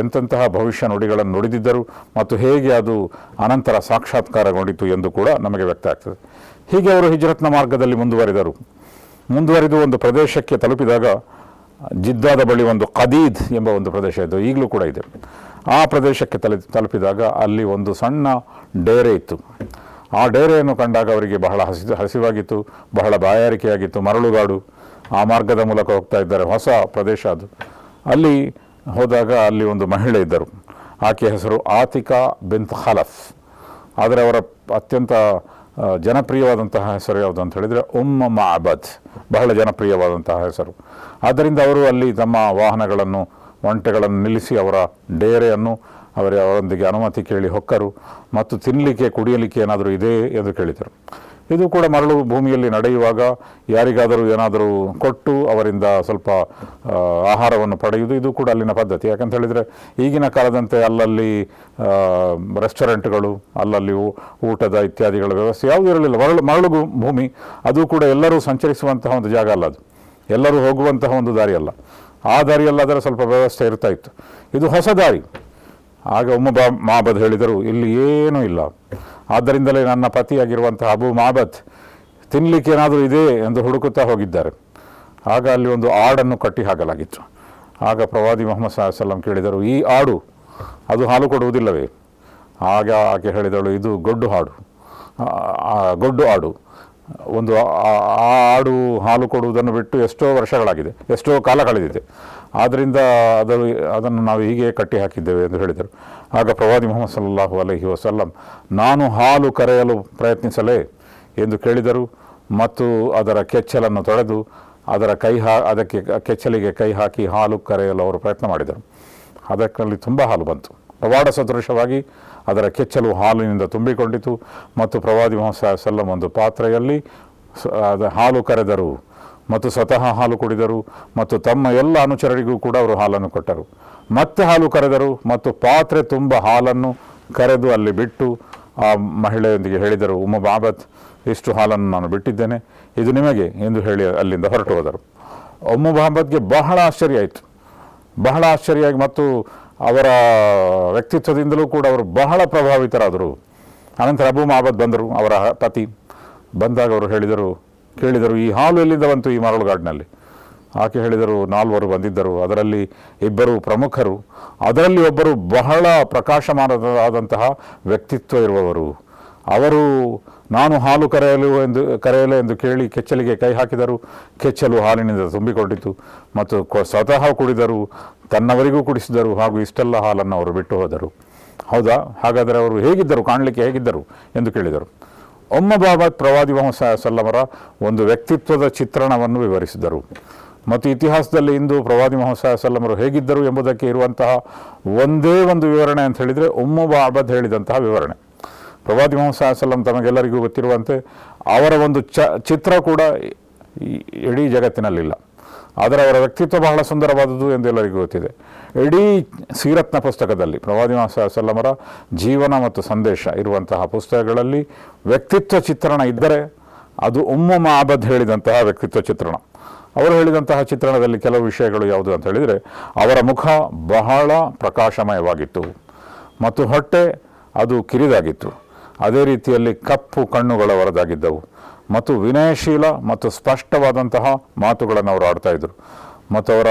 ಎಂತೆಂತಹ ಭವಿಷ್ಯ ನುಡಿಗಳನ್ನು ನುಡಿದಿದ್ದರು ಮತ್ತು ಹೇಗೆ ಅದು ಅನಂತರ ಸಾಕ್ಷಾತ್ಕಾರಗೊಂಡಿತು ಎಂದು ಕೂಡ ನಮಗೆ ವ್ಯಕ್ತ ಆಗ್ತದೆ. ಹೀಗೆ ಅವರು ಹಿಜ್ರತ್ನ ಮಾರ್ಗದಲ್ಲಿ ಮುಂದುವರಿದು ಒಂದು ಪ್ರದೇಶಕ್ಕೆ ತಲುಪಿದಾಗ, ಜಿದ್ದಾದ ಬಳಿ ಒಂದು ಕದೀದ್ ಎಂಬ ಒಂದು ಪ್ರದೇಶ ಇದ್ದು, ಈಗಲೂ ಕೂಡ ಇದೆ. ಆ ಪ್ರದೇಶಕ್ಕೆ ತಲುಪಿದಾಗ ಅಲ್ಲಿ ಒಂದು ಸಣ್ಣ ಡೇರೆ ಇತ್ತು. ಆ ಡೇರೆಯನ್ನು ಕಂಡಾಗ ಅವರಿಗೆ ಬಹಳ ಹಸಿವಾಗಿತ್ತು, ಬಹಳ ಬಾಯಾರಿಕೆಯಾಗಿತ್ತು. ಮರಳುಗಾಡು, ಆ ಮಾರ್ಗದ ಮೂಲಕ ಹೋಗ್ತಾ ಇದ್ದಾರೆ, ಹೊಸ ಪ್ರದೇಶ ಅದು. ಅಲ್ಲಿ ಹೋದಾಗ ಅಲ್ಲಿ ಒಂದು ಮಹಿಳೆ ಇದ್ದರು. ಆಕೆ ಹೆಸರು ಆತಿಕಾ ಬಿಂತ್ ಖಲಫ್. ಆದರೆ ಅವರ ಅತ್ಯಂತ ಜನಪ್ರಿಯವಾದಂತಹ ಹೆಸರು ಯಾವುದು ಅಂತ ಹೇಳಿದರೆ ಮಾಬದ್, ಬಹಳ ಜನಪ್ರಿಯವಾದಂತಹ ಹೆಸರು. ಆದ್ದರಿಂದ ಅವರು ಅಲ್ಲಿ ತಮ್ಮ ವಾಹನಗಳನ್ನು, ಒಂಟೆಗಳನ್ನು ನಿಲ್ಲಿಸಿ ಅವರ ಡೇರೆಯನ್ನು ಅವರೊಂದಿಗೆ ಅನುಮತಿ ಕೇಳಿ ಹೊಕ್ಕರು ಮತ್ತು ತಿನ್ನಲಿಕ್ಕೆ ಕುಡಿಯಲಿಕ್ಕೆ ಏನಾದರೂ ಇದೆ ಎಂದು ಕೇಳಿದರು. ಇದು ಕೂಡ ಮರಳು ಭೂಮಿಯಲ್ಲಿ ನಡೆಯುವಾಗ ಯಾರಿಗಾದರೂ ಏನಾದರೂ ಕೊಟ್ಟು ಅವರಿಂದ ಸ್ವಲ್ಪ ಆಹಾರವನ್ನು ಪಡೆಯುವುದು ಇದು ಕೂಡ ಅಲ್ಲಿನ ಪದ್ಧತಿ. ಯಾಕಂತ ಹೇಳಿದರೆ ಈಗಿನ ಕಾಲದಂತೆ ಅಲ್ಲಲ್ಲಿ ರೆಸ್ಟೋರೆಂಟ್ಗಳು, ಅಲ್ಲಲ್ಲಿ ಊಟದ ಇತ್ಯಾದಿಗಳ ವ್ಯವಸ್ಥೆ ಯಾವುದೂ ಇರಲಿಲ್ಲ. ಮರಳು ಭೂಮಿ, ಅದು ಕೂಡ ಎಲ್ಲರೂ ಸಂಚರಿಸುವಂತಹ ಒಂದು ಜಾಗ ಅಲ್ಲ, ಅದು ಎಲ್ಲರೂ ಹೋಗುವಂತಹ ಒಂದು ದಾರಿ ಅಲ್ಲ. ಆ ದಾರಿಯಲ್ಲಾದರೆ ಸ್ವಲ್ಪ ವ್ಯವಸ್ಥೆ ಇರ್ತಾ ಇತ್ತು, ಇದು ಹೊಸ ದಾರಿ. ಆಗ ಮಾಬದ್ ಹೇಳಿದರು, ಇಲ್ಲಿ ಏನೂ ಇಲ್ಲ, ಆದ್ದರಿಂದಲೇ ನನ್ನ ಪತಿಯಾಗಿರುವಂತಹ ಅಬು ಮಾಬದ್ ತಿನ್ನಲಿಕ್ಕೆ ಏನಾದರೂ ಇದೆ ಎಂದು ಹುಡುಕುತ್ತಾ ಹೋಗಿದ್ದಾರೆ. ಆಗ ಅಲ್ಲಿ ಒಂದು ಆಡನ್ನು ಕಟ್ಟಿ ಹಾಕಲಾಗಿತ್ತು. ಆಗ ಪ್ರವಾದಿ ಮುಹಮ್ಮದ್ ಸಲ್ಲಲ್ಲಾಹು ಅಲೈಹಿ ವಸಲ್ಲಂ ಕೇಳಿದರು, ಈ ಆಡು ಅದು ಹಾಲು ಕೊಡುವುದಿಲ್ಲವೇ? ಆಗ ಆಕೆ ಹೇಳಿದಳು, ಇದು ಗೊಡ್ಡು ಆಡು. ಒಂದು ಆ ಆಡು ಹಾಲು ಕೊಡುವುದನ್ನು ಬಿಟ್ಟು ಎಷ್ಟೋ ವರ್ಷಗಳಾಗಿದೆ, ಎಷ್ಟೋ ಕಾಲ ಕಳೆದಿದೆ, ಆದ್ದರಿಂದ ಅದನ್ನು ನಾವು ಹೀಗೆ ಕಟ್ಟಿ ಹಾಕಿದ್ದೇವೆ ಎಂದು ಹೇಳಿದರು. ಆಗ ಪ್ರವಾದಿ ಮುಹಮ್ಮದ್ ಸಲ್ಲಲ್ಲಾಹು ಅಲೈಹಿ ವಸಲ್ಲಂ, ನಾನು ಹಾಲು ಕರೆಯಲು ಪ್ರಯತ್ನಿಸಲೇ ಎಂದು ಕೇಳಿದರು ಮತ್ತು ಅದರ ಕೆಚ್ಚಲನ್ನು ತೊಳೆದು ಅದಕ್ಕೆ ಕೆಚ್ಚಲಿಗೆ ಕೈ ಹಾಕಿ ಹಾಲು ಕರೆಯಲು ಅವರು ಪ್ರಯತ್ನ ಮಾಡಿದರು. ಅದಕ್ರಲ್ಲಿ ತುಂಬ ಹಾಲು ಬಂತು. ಪವಾಡ ಸದೃಶವಾಗಿ ಅದರ ಕೆಚ್ಚಲು ಹಾಲಿನಿಂದ ತುಂಬಿಕೊಂಡಿತು ಮತ್ತು ಪ್ರವಾದಿ ಮುಹಮ್ಮದ್ ಸಲ್ಲಲ್ಲಾಹು ಅಲೈಹಿ ವಸಲ್ಲಂ ಒಂದು ಪಾತ್ರೆಯಲ್ಲಿ ಹಾಲು ಕರೆದರು ಮತ್ತು ಸ್ವತಃ ಹಾಲು ಕುಡಿದರು ಮತ್ತು ತಮ್ಮ ಎಲ್ಲ ಅನುಚರರಿಗೂ ಕೂಡ ಅವರು ಹಾಲನ್ನು ಕೊಟ್ಟರು. ಮತ್ತೆ ಹಾಲು ಕರೆದರು ಮತ್ತು ಪಾತ್ರೆ ತುಂಬ ಹಾಲನ್ನು ಕರೆದು ಅಲ್ಲಿ ಬಿಟ್ಟು ಆ ಮಹಿಳೆಯೊಂದಿಗೆ ಹೇಳಿದರು, ಮಾಬದ್, ಇಷ್ಟು ಹಾಲನ್ನು ನಾನು ಬಿಟ್ಟಿದ್ದೇನೆ, ಇದು ನಿಮಗೆ ಎಂದು ಹೇಳಿ ಅಲ್ಲಿಂದ ಹೊರಟು ಹೋದರು. ಮಾಬದ್ಗೆ ಬಹಳ ಆಶ್ಚರ್ಯ ಆಯಿತು. ಮತ್ತು ಅವರ ವ್ಯಕ್ತಿತ್ವದಿಂದಲೂ ಕೂಡ ಅವರು ಬಹಳ ಪ್ರಭಾವಿತರಾದರು. ಅನಂತರ ಅಬು ಮಾಬದ್ ಬಂದರು, ಅವರ ಪತಿ. ಬಂದಾಗ ಅವರು ಕೇಳಿದರು, ಈ ಹಾಲು ಎಲ್ಲಿಂದ ಬಂತು ಈ ಮರಳುಗಾಡಿನಲ್ಲಿ? ಆಕೆ ಹೇಳಿದರು, 4 ಬಂದಿದ್ದರು, ಅದರಲ್ಲಿ 2 ಪ್ರಮುಖರು, ಅದರಲ್ಲಿ ಒಬ್ಬರು ಬಹಳ ಪ್ರಕಾಶಮಾನವಾದಂತಹ ವ್ಯಕ್ತಿತ್ವ ಇರುವವರು. ಅವರು ನಾನು ಹಾಲು ಕರೆಯಲು ಎಂದು ಕೇಳಿ ಕೆಚ್ಚಲಿಗೆ ಕೈ ಹಾಕಿದರು. ಕೆಚ್ಚಲು ಹಾಲಿನಿಂದ ತುಂಬಿಕೊಂಡಿತು ಮತ್ತು ಸ್ವತಃ ಕುಡಿದರು, ತನ್ನವರಿಗೂ ಕುಡಿಸಿದರು, ಹಾಗೂ ಇಷ್ಟೆಲ್ಲ ಹಾಲನ್ನು ಅವರು ಬಿಟ್ಟು ಹೋದರು. ಹೌದಾ, ಹಾಗಾದರೆ ಅವರು ಹೇಗಿದ್ದರು, ಕಾಣಲಿಕ್ಕೆ ಹೇಗಿದ್ದರು ಎಂದು ಕೇಳಿದರು. ಬಾಬತ್ ಪ್ರವಾದಿ ಮೊಹಮ್ಮದ್ ಸಲ್ಲಮರ ಒಂದು ವ್ಯಕ್ತಿತ್ವದ ಚಿತ್ರಣವನ್ನು ವಿವರಿಸಿದರು. ಮತ್ತು ಇತಿಹಾಸದಲ್ಲಿ ಇಂದು ಪ್ರವಾದಿ ಮೊಹಮ್ಮದ್ ಸಲ್ಲಮರು ಹೇಗಿದ್ದರು ಎಂಬುದಕ್ಕೆ ಇರುವಂತಹ ಒಂದೇ ಒಂದು ವಿವರಣೆ ಅಂತ ಹೇಳಿದರೆ ಬಾಬತ್ ಹೇಳಿದಂತಹ ವಿವರಣೆ. ಪ್ರವಾದಿ ಮೊಹಮ್ಮದ್ ಸಲ್ಲಂ ತಮಗೆಲ್ಲರಿಗೂ ಗೊತ್ತಿರುವಂತೆ ಅವರ ಒಂದು ಚಿತ್ರ ಕೂಡ ಇಡೀ ಜಗತ್ತಿನಲ್ಲಿಲ್ಲ. ಆದರೆ ಅವರ ವ್ಯಕ್ತಿತ್ವ ಬಹಳ ಸುಂದರವಾದುದು ಎಂದು ಎಲ್ಲರಿಗೂ ಗೊತ್ತಿದೆ. ಇಡೀ ಸೀರತ್ನ ಪುಸ್ತಕದಲ್ಲಿ ಪ್ರವಾದಿ ಮೊಹಮ್ಮದ್ ಸಲ್ಲಮರ ಜೀವನ ಮತ್ತು ಸಂದೇಶ ಇರುವಂತಹ ಪುಸ್ತಕಗಳಲ್ಲಿ ವ್ಯಕ್ತಿತ್ವ ಚಿತ್ರಣ ಇದ್ದರೆ ಅದು ಬಾಬತ್ ಹೇಳಿದಂತಹ ವ್ಯಕ್ತಿತ್ವ ಚಿತ್ರಣ. ಅವರು ಹೇಳಿದಂತಹ ಚಿತ್ರಣದಲ್ಲಿ ಕೆಲವು ವಿಷಯಗಳು ಯಾವುದು ಅಂತ ಹೇಳಿದರೆ, ಅವರ ಮುಖ ಬಹಳ ಪ್ರಕಾಶಮಯವಾಗಿತ್ತು ಮತ್ತು ಹೊಟ್ಟೆ ಅದು ಕಿರಿದಾಗಿತ್ತು. ಅದೇ ರೀತಿಯಲ್ಲಿ ಕಪ್ಪು ಕಣ್ಣುಗಳವರದಾಗಿದ್ದವು ಮತ್ತು ವಿನಯಶೀಲ ಮತ್ತು ಸ್ಪಷ್ಟವಾದಂತಹ ಮಾತುಗಳನ್ನು ಅವರು ಆಡ್ತಾಯಿದ್ರು. ಮತ್ತು ಅವರ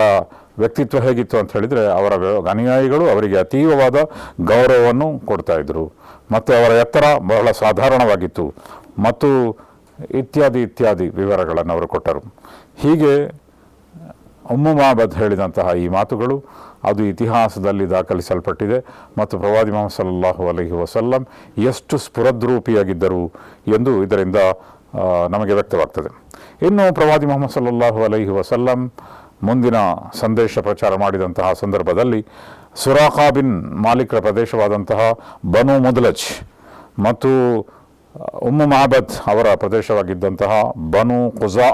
ವ್ಯಕ್ತಿತ್ವ ಹೇಗಿತ್ತು ಅಂತ ಹೇಳಿದರೆ, ಅವರ ಅನುಯಾಯಿಗಳು ಅವರಿಗೆ ಅತೀವವಾದ ಗೌರವವನ್ನು ಕೊಡ್ತಾಯಿದ್ರು ಮತ್ತು ಅವರ ಎತ್ತರ ಬಹಳ ಸಾಧಾರಣವಾಗಿತ್ತು ಮತ್ತು ಇತ್ಯಾದಿ ವಿವರಗಳನ್ನು ಅವರು ಕೊಟ್ಟರು. ಹೀಗೆ ಬಾಬತ್ ಹೇಳಿದಂತಹ ಈ ಮಾತುಗಳು ಅದು ಇತಿಹಾಸದಲ್ಲಿ ದಾಖಲಿಸಲ್ಪಟ್ಟಿದೆ ಮತ್ತು ಪ್ರವಾದಿ ಮೊಹಮ್ಮದ್ ಸಲ್ಲಲ್ಲಾಹು ಅಲೈಹಿ ವಸಲ್ಲಂ ಎಷ್ಟು ಸ್ಫುರದ್ರೂಪಿಯಾಗಿದ್ದರು ಎಂದು ಇದರಿಂದ ನಮಗೆ ವ್ಯಕ್ತವಾಗ್ತದೆ. ಇನ್ನು ಪ್ರವಾದಿ ಮೊಹಮ್ಮದ್ ಸಲ್ಲಲ್ಲಾಹು ಅಲೈಹಿ ವಸಲ್ಲಂ ಮುಂದಿನ ಸಂದೇಶ ಪ್ರಚಾರ ಮಾಡಿದಂತಹ ಸಂದರ್ಭದಲ್ಲಿ ಸುರಾಖಾ ಬಿನ್ ಮಾಲಿಕ್ರ ಪ್ರದೇಶವಾದಂತಹ ಬನು ಮುದ್ಲಜ್ ಮತ್ತು ಬಾಬತ್ ಅವರ ಪ್ರದೇಶವಾಗಿದ್ದಂತಹ ಬನು ಖುಜಾ,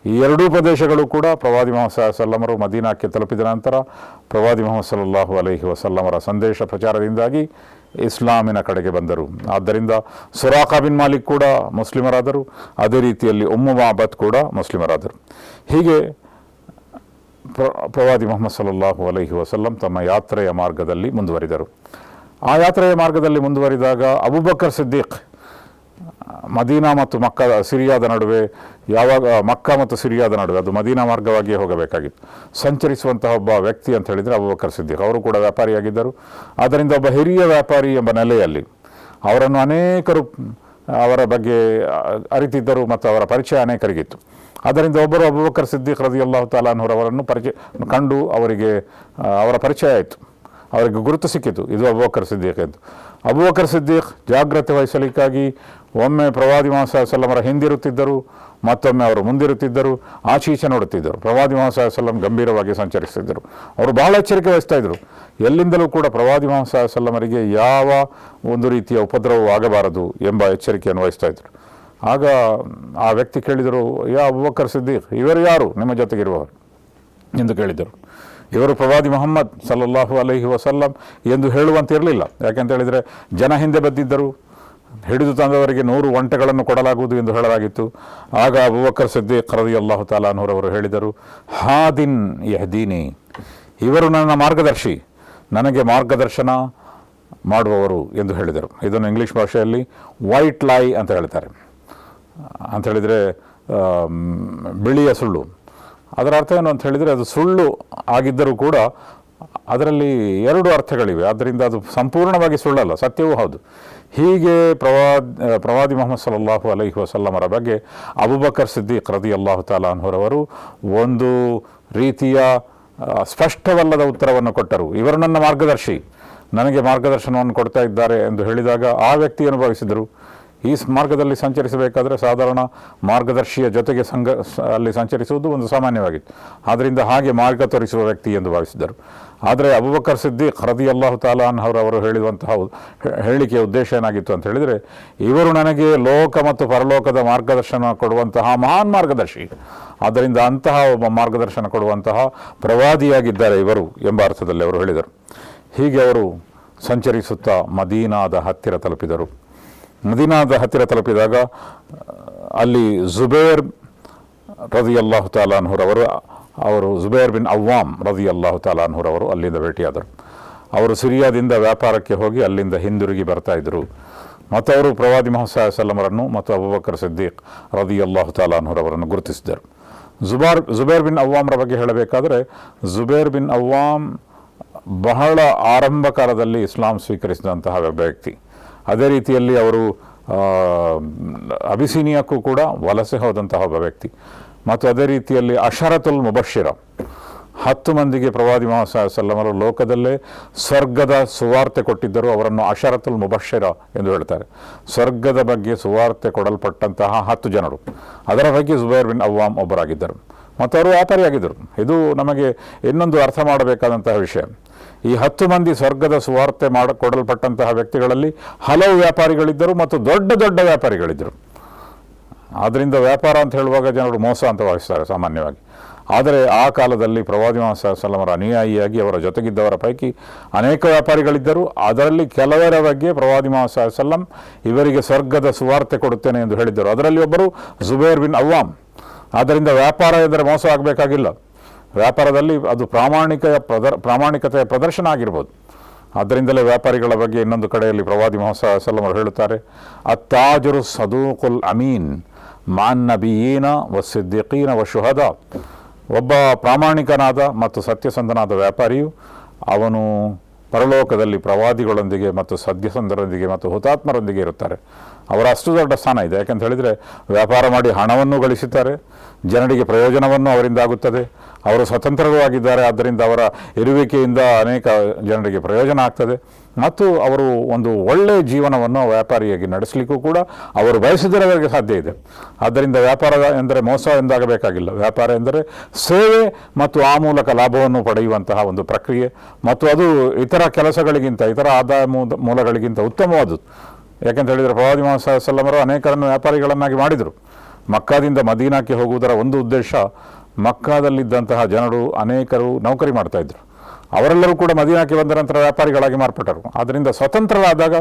ಈ 2 ಪ್ರದೇಶಗಳು ಕೂಡ ಪ್ರವಾದಿ ಮೊಹಮ್ಮದ್ ಸಲ್ಲಮರು ಮದೀನಾಕ್ಕೆ ತಲುಪಿದ ನಂತರ ಪ್ರವಾದಿ ಮೊಹಮ್ಮದ್ ಸಲ್ಲಲ್ಲಾಹು ಅಲೈಹಿ ವಸಲ್ಲಮರ ಸಂದೇಶ ಪ್ರಚಾರದಿಂದಾಗಿ ಇಸ್ಲಾಮಿನ ಕಡೆಗೆ ಬಂದರು. ಆದ್ದರಿಂದ ಸುರಾಖಾ ಬಿನ್ ಮಾಲಿಕ್ ಕೂಡ ಮುಸ್ಲಿಮರಾದರು, ಅದೇ ರೀತಿಯಲ್ಲಿ ಬಾಬತ್ ಕೂಡ ಮುಸ್ಲಿಮರಾದರು. ಹೀಗೆ ಪ್ರವಾದಿ ಮೊಹಮ್ಮದ್ ಸಲ್ಲಲ್ಲಾಹು ಅಲೈಹಿ ವಸಲ್ಲಂ ತಮ್ಮ ಯಾತ್ರೆಯ ಮಾರ್ಗದಲ್ಲಿ ಮುಂದುವರಿದರು. ಆ ಯಾತ್ರೆಯ ಮಾರ್ಗದಲ್ಲಿ ಮುಂದುವರಿದಾಗ ಅಬೂಬಕರ್ ಸಿದ್ದೀಕ್ ಮದೀನಾ ಮತ್ತು ಸಿರಿಯಾದ ನಡುವೆ, ಮಕ್ಕಾ ಮತ್ತು ಸಿರಿಯಾದ ನಡುವೆ, ಅದು ಮದೀನಾ ಮಾರ್ಗವಾಗಿಯೇ ಹೋಗಬೇಕಾಗಿತ್ತು, ಸಂಚರಿಸುವಂತಹ ಒಬ್ಬ ವ್ಯಕ್ತಿ ಅಂತ ಹೇಳಿದರೆ ಅಬೂಬಕರ್ ಸಿದ್ದೀಕ್. ಅವರು ಕೂಡ ವ್ಯಾಪಾರಿಯಾಗಿದ್ದರು. ಆದ್ದರಿಂದ ಒಬ್ಬ ಹಿರಿಯ ವ್ಯಾಪಾರಿ ಎಂಬ ನೆಲೆಯಲ್ಲಿ ಅವರನ್ನು ಅನೇಕರು ಅವರ ಬಗ್ಗೆ ಅರಿತಿದ್ದರು ಮತ್ತು ಅವರ ಪರಿಚಯ ಅನೇಕರಿಗಿತ್ತು. ಆದ್ದರಿಂದ ಒಬ್ಬರು ಅಬೂಬಕರ್ ಸಿದ್ದೀಕ್ ರದಿಯಲ್ಲಾಹು ತಆಲಾ ಅನ್ಹುರವರನ್ನು ಕಂಡು ಅವರಿಗೆ ಅವರ ಪರಿಚಯ ಆಯಿತು, ಅವರಿಗೆ ಗುರುತು ಸಿಕ್ಕಿತು, ಇದು ಅಬೂಬಕರ್ ಸಿದ್ದೀಕ್ ಎಂದು. ಅಬೂಬಕರ್ ಸಿದ್ದೀಕ್ ಜಾಗ್ರತೆ ವಹಿಸಲಿಕ್ಕಾಗಿ ಒಮ್ಮೆ ಪ್ರವಾದಿ ಮೊಹಮ್ಮದ್ ಸಲ್ಲಮರ ಹಿಂದಿರುತ್ತಿದ್ದರು, ಮತ್ತೊಮ್ಮೆ ಅವರು ಮುಂದಿರುತ್ತಿದ್ದರು, ಆಚೀಚೆ ನೋಡುತ್ತಿದ್ದರು. ಪ್ರವಾದಿ ಮೊಹಮ್ಮದ್ ಸಲ್ಲಂ ಗಂಭೀರವಾಗಿ ಸಂಚರಿಸುತ್ತಿದ್ದರು. ಅವರು ಬಹಳ ಎಚ್ಚರಿಕೆ ವಹಿಸ್ತಾ ಇದ್ದರು. ಎಲ್ಲಿಂದಲೂ ಕೂಡ ಪ್ರವಾದಿ ಮೊಹಮ್ಮದ್ ಸಲ್ಲಮರಿಗೆ ಯಾವ ಒಂದು ರೀತಿಯ ಉಪದ್ರವವೂ ಆಗಬಾರದು ಎಂಬ ಎಚ್ಚರಿಕೆಯನ್ನು ವಹಿಸ್ತಾ ಇದ್ದರು. ಆಗ ಆ ವ್ಯಕ್ತಿ ಕೇಳಿದರು, ಅಬೂಬಕರ್ ಸಿದ್ದೀಕ್, ಇವರು ಯಾರು ನಿಮ್ಮ ಜೊತೆಗಿರುವವರು ಎಂದು ಕೇಳಿದರು. ಇವರು ಪ್ರವಾದಿ ಮೊಹಮ್ಮದ್ ಸಲ್ಲಲ್ಲಾಹು ಅಲೈಹಿ ವಸಲ್ಲಂ ಎಂದು ಹೇಳುವಂತಿರಲಿಲ್ಲ. ಯಾಕೆಂತ ಹೇಳಿದರೆ ಜನ ಹಿಂದೆ ಬದ್ದಿದ್ದರು, ಹಿಡಿದು ತಂದವರಿಗೆ 100 ಒಂಟೆಗಳನ್ನು ಕೊಡಲಾಗುವುದು ಎಂದು ಹೇಳಲಾಗಿತ್ತು. ಆಗ ಅಬೂಬಕರ್ ಸಿದ್ದೀಕ್ ರದಿಯಲ್ಲಾಹು ತಆಲಾ ಅನ್ಹುರವರು ಹೇಳಿದರು, ಹಾದಿನ್ ಯಹ್ದೀನಿ, ಇವರು ನನ್ನ ಮಾರ್ಗದರ್ಶಿ, ನನಗೆ ಮಾರ್ಗದರ್ಶನ ಮಾಡುವವರು ಎಂದು ಹೇಳಿದರು. ಇದನ್ನು ಇಂಗ್ಲೀಷ್ ಭಾಷೆಯಲ್ಲಿ ವೈಟ್ ಲೈ ಅಂತ ಹೇಳ್ತಾರೆ. ಅಂತ ಹೇಳಿದರೆ ಬಿಳಿಯ ಸುಳ್ಳು. ಅದರ ಅರ್ಥ ಏನು ಅಂತ ಹೇಳಿದರೆ, ಅದು ಸುಳ್ಳು ಆಗಿದ್ದರೂ ಕೂಡ ಅದರಲ್ಲಿ 2 ಅರ್ಥಗಳಿವೆ. ಆದ್ದರಿಂದ ಅದು ಸಂಪೂರ್ಣವಾಗಿ ಸುಳ್ಳಲ್ಲ, ಸತ್ಯವೂ ಹೌದು. ಹೀಗೆ ಪ್ರವಾದಿ ಮೊಹಮ್ಮದ್ ಸಲ್ಲಲ್ಲಾಹು ಅಲೈಹಿ ವಸಲ್ಲಮರ ಬಗ್ಗೆ ಅಬೂಬಕರ್ ಸಿದ್ದೀಕ್ ರದಿಯಲ್ಲಾಹು ತಆಲಾ ಅನ್ಹುರವರು ಒಂದು ರೀತಿಯ ಸ್ಪಷ್ಟವಲ್ಲದ ಉತ್ತರವನ್ನು ಕೊಟ್ಟರು. ಇವರು ನನ್ನ ಮಾರ್ಗದರ್ಶಿ, ನನಗೆ ಮಾರ್ಗದರ್ಶನವನ್ನು ಕೊಡ್ತಾ ಇದ್ದಾರೆ ಎಂದು ಹೇಳಿದಾಗ ಆ ವ್ಯಕ್ತಿ ಅನುಭವಿಸಿದರು. ಈ ಮಾರ್ಗದಲ್ಲಿ ಸಂಚರಿಸಬೇಕಾದರೆ ಸಾಧಾರಣ ಮಾರ್ಗದರ್ಶಿಯ ಜೊತೆಗೆ ಅಲ್ಲಿ ಸಂಚರಿಸುವುದು ಒಂದು ಸಾಮಾನ್ಯವಾಗಿತ್ತು. ಆದ್ದರಿಂದ ಹಾಗೆ ಮಾರ್ಗ ತೋರಿಸುವ ವ್ಯಕ್ತಿ ಎಂದು ಭಾವಿಸಿದರು. ಆದರೆ ಅಬೂಬಕರ್ ಸಿದ್ದೀಕ್ ರದಿಯಲ್ಲಾಹು ತಆಲಾ ಅನ್ಹುರವರು ಹೇಳಿರುವಂತಹ ಹೇಳಿಕೆಯ ಉದ್ದೇಶ ಏನಾಗಿತ್ತು ಅಂತ ಹೇಳಿದರೆ, ಇವರು ನನಗೆ ಲೋಕ ಮತ್ತು ಪರಲೋಕದ ಮಾರ್ಗದರ್ಶನ ಕೊಡುವಂತಹ ಮಹಾನ್ ಮಾರ್ಗದರ್ಶಿ, ಆದ್ದರಿಂದ ಅಂತಹ ಒಬ್ಬ ಮಾರ್ಗದರ್ಶನ ಕೊಡುವಂತಹ ಪ್ರವಾದಿಯಾಗಿದ್ದಾರೆ ಇವರು ಎಂಬ ಅರ್ಥದಲ್ಲಿ ಅವರು ಹೇಳಿದರು. ಹೀಗೆ ಅವರು ಸಂಚರಿಸುತ್ತಾ ಮದೀನಾದ ಹತ್ತಿರ ತಲುಪಿದರು. ಮದೀನಾದ ಹತ್ತಿರ ತಲುಪಿದಾಗ ಅಲ್ಲಿ ಜುಬೇರ್ ರದಿಯಲ್ಲಾಹು ತಆಲಾ ಅನ್ಹುರವರು, ಅವರು ಜುಬೇರ್ ಬಿನ್ ಅವ್ವಾಮ್ ರದಿಯಲ್ಲಾಹು ತಆಲಾ ಅನ್ಹುರವರು ಅಲ್ಲಿಂದ ಭೇಟಿಯಾದರು. ಅವರು ಸಿರಿಯಾದಿಂದ ವ್ಯಾಪಾರಕ್ಕೆ ಹೋಗಿ ಅಲ್ಲಿಂದ ಹಿಂದಿರುಗಿ ಬರ್ತಾಯಿದ್ರು. ಮತ್ತು ಅವರು ಪ್ರವಾದಿ ಮುಹಮ್ಮದ್ ಸಲ್ಲಮರನ್ನು ಮತ್ತು ಅಬೂಬಕರ್ ಸಿದ್ದೀಕ್ ರದಿಯಲ್ಲಾಹು ತಾಲಾ ಅನ್ಹುರವರನ್ನು ಗುರುತಿಸಿದರು. ಜುಬೇರ್ ಬಿನ್ ಅವ್ವಾಮ್ರ ಬಗ್ಗೆ ಹೇಳಬೇಕಾದರೆ, ಜುಬೇರ್ ಬಿನ್ ಅವ್ವಾಮ್ ಬಹಳ ಆರಂಭ ಕಾಲದಲ್ಲಿ ಇಸ್ಲಾಂ ಸ್ವೀಕರಿಸಿದಂತಹ ಒಬ್ಬ ವ್ಯಕ್ತಿ. ಅದೇ ರೀತಿಯಲ್ಲಿ ಅವರು ಅಬಿಸಿನಿಯಾಕ್ಕೂ ಕೂಡ ವಲಸೆ ಹೋದಂತಹ ಒಬ್ಬ ವ್ಯಕ್ತಿ. ಮತ್ತು ಅದೇ ರೀತಿಯಲ್ಲಿ ಅಶರತುಲ್ ಮುಬಶ್ಶಿರ, 10 ಮಂದಿಗೆ ಪ್ರವಾದಿ ಮುಹಮ್ಮದ್ ಸಲ್ಲಮರು ಲೋಕದಲ್ಲೇ ಸ್ವರ್ಗದ ಸುವಾರ್ತೆ ಕೊಟ್ಟಿದ್ದರು. ಅವರನ್ನು ಅಶರತುಲ್ ಮುಬಶ್ಶಿರ ಎಂದು ಹೇಳ್ತಾರೆ. ಸ್ವರ್ಗದ ಬಗ್ಗೆ ಸುವಾರ್ತೆ ಕೊಡಲ್ಪಟ್ಟಂತಹ 10 ಜನರು, ಅದರ ಬಗ್ಗೆ ಜುಬೇರ್ ಬಿನ್ ಅವ್ವಾಮ್ ಒಬ್ಬರಾಗಿದ್ದರು. ಮತ್ತು ಅವರು ವ್ಯಾಪಾರಿಯಾಗಿದ್ದರು. ಇದು ನಮಗೆ ಇನ್ನೊಂದು ಅರ್ಥ ಮಾಡಬೇಕಾದಂತಹ ವಿಷಯ. ಈ 10 ಮಂದಿ ಸ್ವರ್ಗದ ಸುವಾರ್ತೆ ಕೊಡಲ್ಪಟ್ಟಂತಹ ವ್ಯಕ್ತಿಗಳಲ್ಲಿ ಹಲವು ವ್ಯಾಪಾರಿಗಳಿದ್ದರು ಮತ್ತು ದೊಡ್ಡ ದೊಡ್ಡ ವ್ಯಾಪಾರಿಗಳಿದ್ದರು. ಆದ್ದರಿಂದ ವ್ಯಾಪಾರ ಅಂತ ಹೇಳುವಾಗ ಜನರು ಮೋಸ ಅಂತ ಭಾವಿಸ್ತಾರೆ ಸಾಮಾನ್ಯವಾಗಿ. ಆದರೆ ಆ ಕಾಲದಲ್ಲಿ ಪ್ರವಾದಿ ಮುಹಮ್ಮದ್ ಸಲ್ಲಮರ ಅನುಯಾಯಿಯಾಗಿ ಅವರ ಜೊತೆಗಿದ್ದವರ ಪೈಕಿ ಅನೇಕ ವ್ಯಾಪಾರಿಗಳಿದ್ದರು. ಅದರಲ್ಲಿ ಕೆಲವರ ಬಗ್ಗೆ ಪ್ರವಾದಿ ಮುಹಮ್ಮದ್ ಸಲ್ಲಂ ಇವರಿಗೆ ಸ್ವರ್ಗದ ಸುವಾರ್ತೆ ಕೊಡುತ್ತೇನೆ ಎಂದು ಹೇಳಿದ್ದರು. ಅದರಲ್ಲಿ ಒಬ್ಬರು ಜುಬೇರ್ ಬಿನ್ ಅವ್ವಾಮ್. ಆದ್ದರಿಂದ ವ್ಯಾಪಾರ ಎಂದರೆ ಮೋಸ ಆಗಬೇಕಾಗಿಲ್ಲ. ವ್ಯಾಪಾರದಲ್ಲಿ ಅದು ಪ್ರಾಮಾಣಿಕತೆಯ ಪ್ರದರ್ಶನ ಆಗಿರ್ಬೋದು. ಆದ್ದರಿಂದಲೇ ವ್ಯಾಪಾರಿಗಳ ಬಗ್ಗೆ ಇನ್ನೊಂದು ಕಡೆಯಲ್ಲಿ ಪ್ರವಾದಿ ಮುಹಮ್ಮದ್ ಸಲ್ಲಮರು ಹೇಳುತ್ತಾರೆ, ಅತ್ತಾಜರು ಸದೂಕುಲ್ ಅಮೀನ್ ಮಾನ್ ನಬಿಯೀನ ವ ಸಿದ್ದಿಕೀನ ವ ಶುಹದಾ. ಒಬ್ಬ ಪ್ರಾಮಾಣಿಕನಾದ ಮತ್ತು ಸತ್ಯಸಂಧನಾದ ವ್ಯಾಪಾರಿಯು ಅವನು ಪರಲೋಕದಲ್ಲಿ ಪ್ರವಾದಿಗಳೊಂದಿಗೆ ಮತ್ತು ಸತ್ಯಸಂಧರೊಂದಿಗೆ ಮತ್ತು ಹುತಾತ್ಮರೊಂದಿಗೆ ಇರುತ್ತಾರೆ. ಅವರ ಅಷ್ಟು ದೊಡ್ಡ ಸ್ಥಾನ ಇದೆ. ಯಾಕೆಂತ ಹೇಳಿದರೆ ವ್ಯಾಪಾರ ಮಾಡಿ ಹಣವನ್ನು ಗಳಿಸುತ್ತಾರೆ, ಜನರಿಗೆ ಪ್ರಯೋಜನವನ್ನು ಅವರಿಂದ ಆಗುತ್ತದೆ, ಅವರು ಸ್ವತಂತ್ರರೂ ಆಗಿದ್ದಾರೆ. ಆದ್ದರಿಂದ ಅವರ ಇರುವಿಕೆಯಿಂದ ಅನೇಕ ಜನರಿಗೆ ಪ್ರಯೋಜನ ಆಗ್ತದೆ ಮತ್ತು ಅವರು ಒಂದು ಒಳ್ಳೆಯ ಜೀವನವನ್ನು ವ್ಯಾಪಾರಿಯಾಗಿ ನಡೆಸಲಿಕ್ಕೂ ಕೂಡ ಅವರು ಬಯಸಿದವರಿಗೆ ಸಾಧ್ಯ ಇದೆ. ಆದ್ದರಿಂದ ವ್ಯಾಪಾರ ಎಂದರೆ ಮೋಸ ಎಂದಾಗಬೇಕಾಗಿಲ್ಲ. ವ್ಯಾಪಾರ ಎಂದರೆ ಸೇವೆ ಮತ್ತು ಆ ಮೂಲಕ ಲಾಭವನ್ನು ಪಡೆಯುವಂತಹ ಒಂದು ಪ್ರಕ್ರಿಯೆ ಮತ್ತು ಅದು ಇತರ ಕೆಲಸಗಳಿಗಿಂತ, ಇತರ ಆದಾಯ ಮೂಲಗಳಿಗಿಂತ ಉತ್ತಮವಾದದ್ದು. ಯಾಕೆಂತ ಹೇಳಿದರೆ ಪ್ರವಾದಿ ಮುಹಮ್ಮದ್ ಸಲ್ಲಮರು ಅನೇಕರನ್ನು ವ್ಯಾಪಾರಿಗಳನ್ನಾಗಿ ಮಾಡಿದರು. ಮಕ್ಕಾದಿಂದ ಮದೀನಾಕ್ಕೆ ಹೋಗುವುದರ ಒಂದು ಉದ್ದೇಶ, ಮಕ್ಕಾದಲ್ಲಿದ್ದಂತಹ ಜನರು ಅನೇಕರು ನೌಕರಿ ಮಾಡ್ತಾಯಿದ್ರು. ಅವರೆಲ್ಲರೂ ಕೂಡ ಮದೀನಾಕ್ಕೆ ಬಂದ ನಂತರ ವ್ಯಾಪಾರಿಗಳಾಗಿ ಮಾರ್ಪಟ್ಟರು. ಆದ್ದರಿಂದ ಸ್ವತಂತ್ರರಾದಾಗ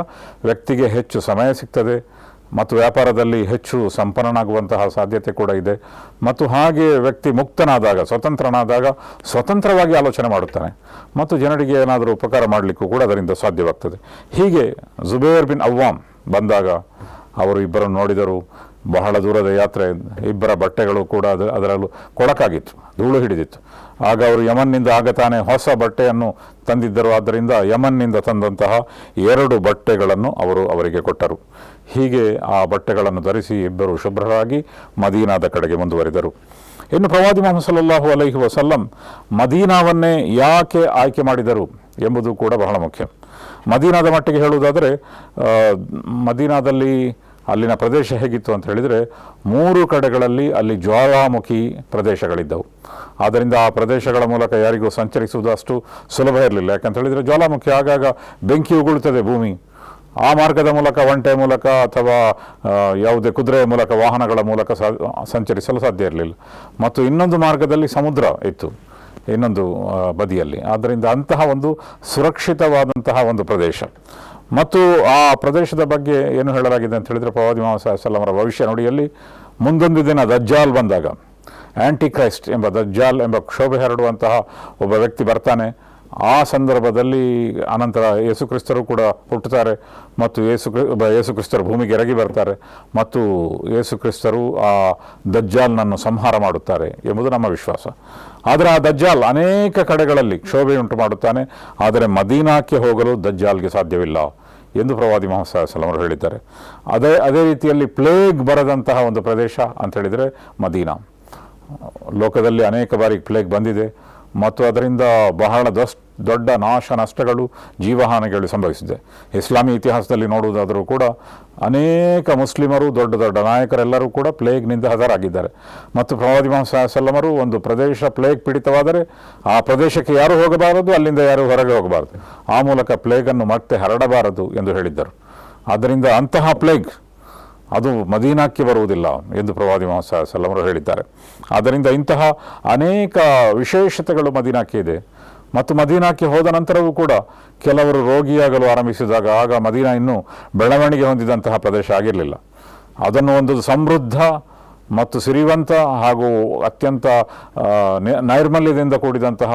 ವ್ಯಕ್ತಿಗೆ ಹೆಚ್ಚು ಸಮಯ ಸಿಗ್ತದೆ ಮತ್ತು ವ್ಯಾಪಾರದಲ್ಲಿ ಹೆಚ್ಚು ಸಂಪನ್ನನಾಗುವಂತಹ ಸಾಧ್ಯತೆ ಕೂಡ ಇದೆ. ಮತ್ತು ಹಾಗೆ ವ್ಯಕ್ತಿ ಮುಕ್ತನಾದಾಗ, ಸ್ವತಂತ್ರನಾದಾಗ ಸ್ವತಂತ್ರವಾಗಿ ಆಲೋಚನೆ ಮಾಡುತ್ತಾನೆ ಮತ್ತು ಜನರಿಗೆ ಏನಾದರೂ ಉಪಕಾರ ಮಾಡಲಿಕ್ಕೂ ಕೂಡ ಅದರಿಂದ ಸಾಧ್ಯವಾಗ್ತದೆ. ಹೀಗೆ ಜುಬೇರ್ ಬಿನ್ ಅವ್ವಾಮ್ ಬಂದಾಗ ಅವರು ಇಬ್ಬರನ್ನು ನೋಡಿದರು. ಬಹಳ ದೂರದ ಯಾತ್ರೆ, ಇಬ್ಬರ ಬಟ್ಟೆಗಳು ಕೂಡ ಅದರಲ್ಲೂ ಕೊಳಕಾಗಿತ್ತು, ಧೂಳು ಹಿಡಿದಿತ್ತು. ಆಗ ಅವರು ಯಮನ್ನಿಂದ ಆಗ ತಾನೇ ಹೊಸ ಬಟ್ಟೆಯನ್ನು ತಂದಿದ್ದರು. ಆದ್ದರಿಂದ ಯಮನ್ನಿಂದ ತಂದಂತಹ 2 ಬಟ್ಟೆಗಳನ್ನು ಅವರಿಗೆ ಕೊಟ್ಟರು. ಹೀಗೆ ಆ ಬಟ್ಟೆಗಳನ್ನು ಧರಿಸಿ ಇಬ್ಬರು ಶುಭ್ರರಾಗಿ ಮದೀನಾದ ಕಡೆಗೆ ಮುಂದುವರಿದರು. ಇನ್ನು ಪ್ರವಾದಿ ಮುಹಮ್ಮದ್ ಸಲ್ಲಲ್ಲಾಹು ಅಲೈಹಿ ವಸಲ್ಲಂ ಮದೀನಾವನ್ನೇ ಯಾಕೆ ಆಯ್ಕೆ ಮಾಡಿದರು ಎಂಬುದು ಕೂಡ ಬಹಳ ಮುಖ್ಯ. ಮದೀನಾದ ಮಟ್ಟಿಗೆ ಹೇಳುವುದಾದರೆ, ಮದೀನಾದಲ್ಲಿ ಅಲ್ಲಿನ ಪ್ರದೇಶ ಹೇಗಿತ್ತು ಅಂತ ಹೇಳಿದರೆ, 3 ಕಡೆಗಳಲ್ಲಿ ಅಲ್ಲಿ ಜ್ವಾಲಾಮುಖಿ ಪ್ರದೇಶಗಳಿದ್ದವು. ಆದ್ದರಿಂದ ಆ ಪ್ರದೇಶಗಳ ಮೂಲಕ ಯಾರಿಗೂ ಸಂಚರಿಸುವುದು ಅಷ್ಟು ಸುಲಭ ಇರಲಿಲ್ಲ. ಯಾಕಂತ ಹೇಳಿದರೆ ಜ್ವಾಲಾಮುಖಿ ಆಗಾಗ ಬೆಂಕಿ ಉಗುಳುತ್ತದೆ ಭೂಮಿ. ಆ ಮಾರ್ಗದ ಮೂಲಕ, ಒಂಟೆ ಮೂಲಕ ಅಥವಾ ಯಾವುದೇ ಕುದುರೆಯ ಮೂಲಕ, ವಾಹನಗಳ ಮೂಲಕ ಸಂಚರಿಸಲು ಸಾಧ್ಯ ಇರಲಿಲ್ಲ. ಮತ್ತು ಇನ್ನೊಂದು ಮಾರ್ಗದಲ್ಲಿ ಸಮುದ್ರ ಇತ್ತು ಇನ್ನೊಂದು ಬದಿಯಲ್ಲಿ. ಆದ್ದರಿಂದ ಅಂತಹ ಒಂದು ಸುರಕ್ಷಿತವಾದಂತಹ ಒಂದು ಪ್ರದೇಶ. ಮತ್ತು ಆ ಪ್ರದೇಶದ ಬಗ್ಗೆ ಏನು ಹೇಳಲಾಗಿದೆ ಅಂತ ಹೇಳಿದರೆ, ಪ್ರವಾದಿ ಮುಹಮ್ಮದ್ ಸಲ್ಲಮರ ಭವಿಷ್ಯ ನುಡಿಯಲ್ಲಿ ಮುಂದೊಂದು ದಿನ ದಜ್ಜಾಲ್ ಬಂದಾಗ, ಆ್ಯಂಟಿ ಕ್ರೈಸ್ಟ್ ಎಂಬ ದಜ್ಜಾಲ್ ಎಂಬ ಕ್ಷೋಭೆ ಹರಡುವಂತಹ ಒಬ್ಬ ವ್ಯಕ್ತಿ ಬರ್ತಾನೆ. ಆ ಸಂದರ್ಭದಲ್ಲಿ ಅನಂತರ ಯೇಸುಕ್ರಿಸ್ತರು ಕೂಡ ಹುಟ್ಟುತ್ತಾರೆ ಮತ್ತು ಯೇಸುಕ್ರಿಸ್ತರು ಭೂಮಿಗೆ ಎರಗಿ ಬರ್ತಾರೆ ಮತ್ತು ಯೇಸುಕ್ರಿಸ್ತರು ಆ ದಜ್ಜಾಲ್ನನ್ನು ಸಂಹಾರ ಮಾಡುತ್ತಾರೆ ಎಂಬುದು ನಮ್ಮ ವಿಶ್ವಾಸ. ಆದರೆ ಆ ದಜ್ಜಾಲ್ ಅನೇಕ ಕಡೆಗಳಲ್ಲಿ ಕ್ಷೋಭೆಯುಂಟು ಮಾಡುತ್ತಾನೆ. ಆದರೆ ಮದೀನಾಕ್ಕೆ ಹೋಗಲು ದಜ್ಜಾಲ್ಗೆ ಸಾಧ್ಯವಿಲ್ಲ ಎಂದು ಪ್ರವಾದಿ ಮುಹಮ್ಮದ್ ಸಲ್ಲಮರು ಹೇಳಿದ್ದಾರೆ. ಅದೇ ರೀತಿಯಲ್ಲಿ ಪ್ಲೇಗ್ ಬರದಂತಹ ಒಂದು ಪ್ರದೇಶ ಅಂತ ಹೇಳಿದರೆ ಮದೀನಾ. ಲೋಕದಲ್ಲಿ ಅನೇಕ ಬಾರಿ ಪ್ಲೇಗ್ ಬಂದಿದೆ ಮತ್ತು ಅದರಿಂದ ಬಹಳ ದೊಡ್ಡ ನಾಶ ನಷ್ಟಗಳು, ಜೀವಹಾನಿಗಳು ಸಂಭವಿಸಿದೆ. ಇಸ್ಲಾಮಿ ಇತಿಹಾಸದಲ್ಲಿ ನೋಡುವುದಾದರೂ ಕೂಡ ಅನೇಕ ಮುಸ್ಲಿಮರು, ದೊಡ್ಡ ದೊಡ್ಡ ನಾಯಕರೆಲ್ಲರೂ ಕೂಡ ಪ್ಲೇಗ್ನಿಂದ ಹತರಾಗಿದ್ದಾರೆ. ಮತ್ತು ಪ್ರವಾದಿ ಮುಹಮ್ಮದ್ ಸಲ್ಲಮರು ಒಂದು ಪ್ರದೇಶ ಪ್ಲೇಗ್ ಪೀಡಿತವಾದರೆ ಆ ಪ್ರದೇಶಕ್ಕೆ ಯಾರೂ ಹೋಗಬಾರದು, ಅಲ್ಲಿಂದ ಯಾರೂ ಹೊರಗೆ ಹೋಗಬಾರದು, ಆ ಮೂಲಕ ಪ್ಲೇಗನ್ನು ಮತ್ತೆ ಹರಡಬಾರದು ಎಂದು ಹೇಳಿದ್ದರು. ಆದ್ದರಿಂದ ಅಂತಹ ಪ್ಲೇಗ್ ಅದು ಮದೀನಾಕ್ಕೆ ಬರುವುದಿಲ್ಲ ಎಂದು ಪ್ರವಾದಿ ಮುಹಮ್ಮದ್ ಸಲ್ಲಮರು ಹೇಳಿದ್ದಾರೆ. ಆದ್ದರಿಂದ ಇಂತಹ ಅನೇಕ ವಿಶೇಷತೆಗಳು ಮದೀನಾಕ್ಕೆ ಇದೆ. ಮತ್ತು ಮದೀನಾಕ್ಕೆ ಹೋದ ನಂತರವೂ ಕೂಡ ಕೆಲವರು ರೋಗಿಯಾಗಲು ಆರಂಭಿಸಿದಾಗ, ಆಗ ಮದೀನಾ ಇನ್ನೂ ಬೆಳವಣಿಗೆ ಹೊಂದಿದಂತಹ ಪ್ರದೇಶ ಆಗಿರಲಿಲ್ಲ. ಅದನ್ನು ಒಂದು ಸಮೃದ್ಧ ಮತ್ತು ಸಿರಿವಂತ ಹಾಗೂ ಅತ್ಯಂತ ನೈರ್ಮಲ್ಯದಿಂದ ಕೂಡಿದಂತಹ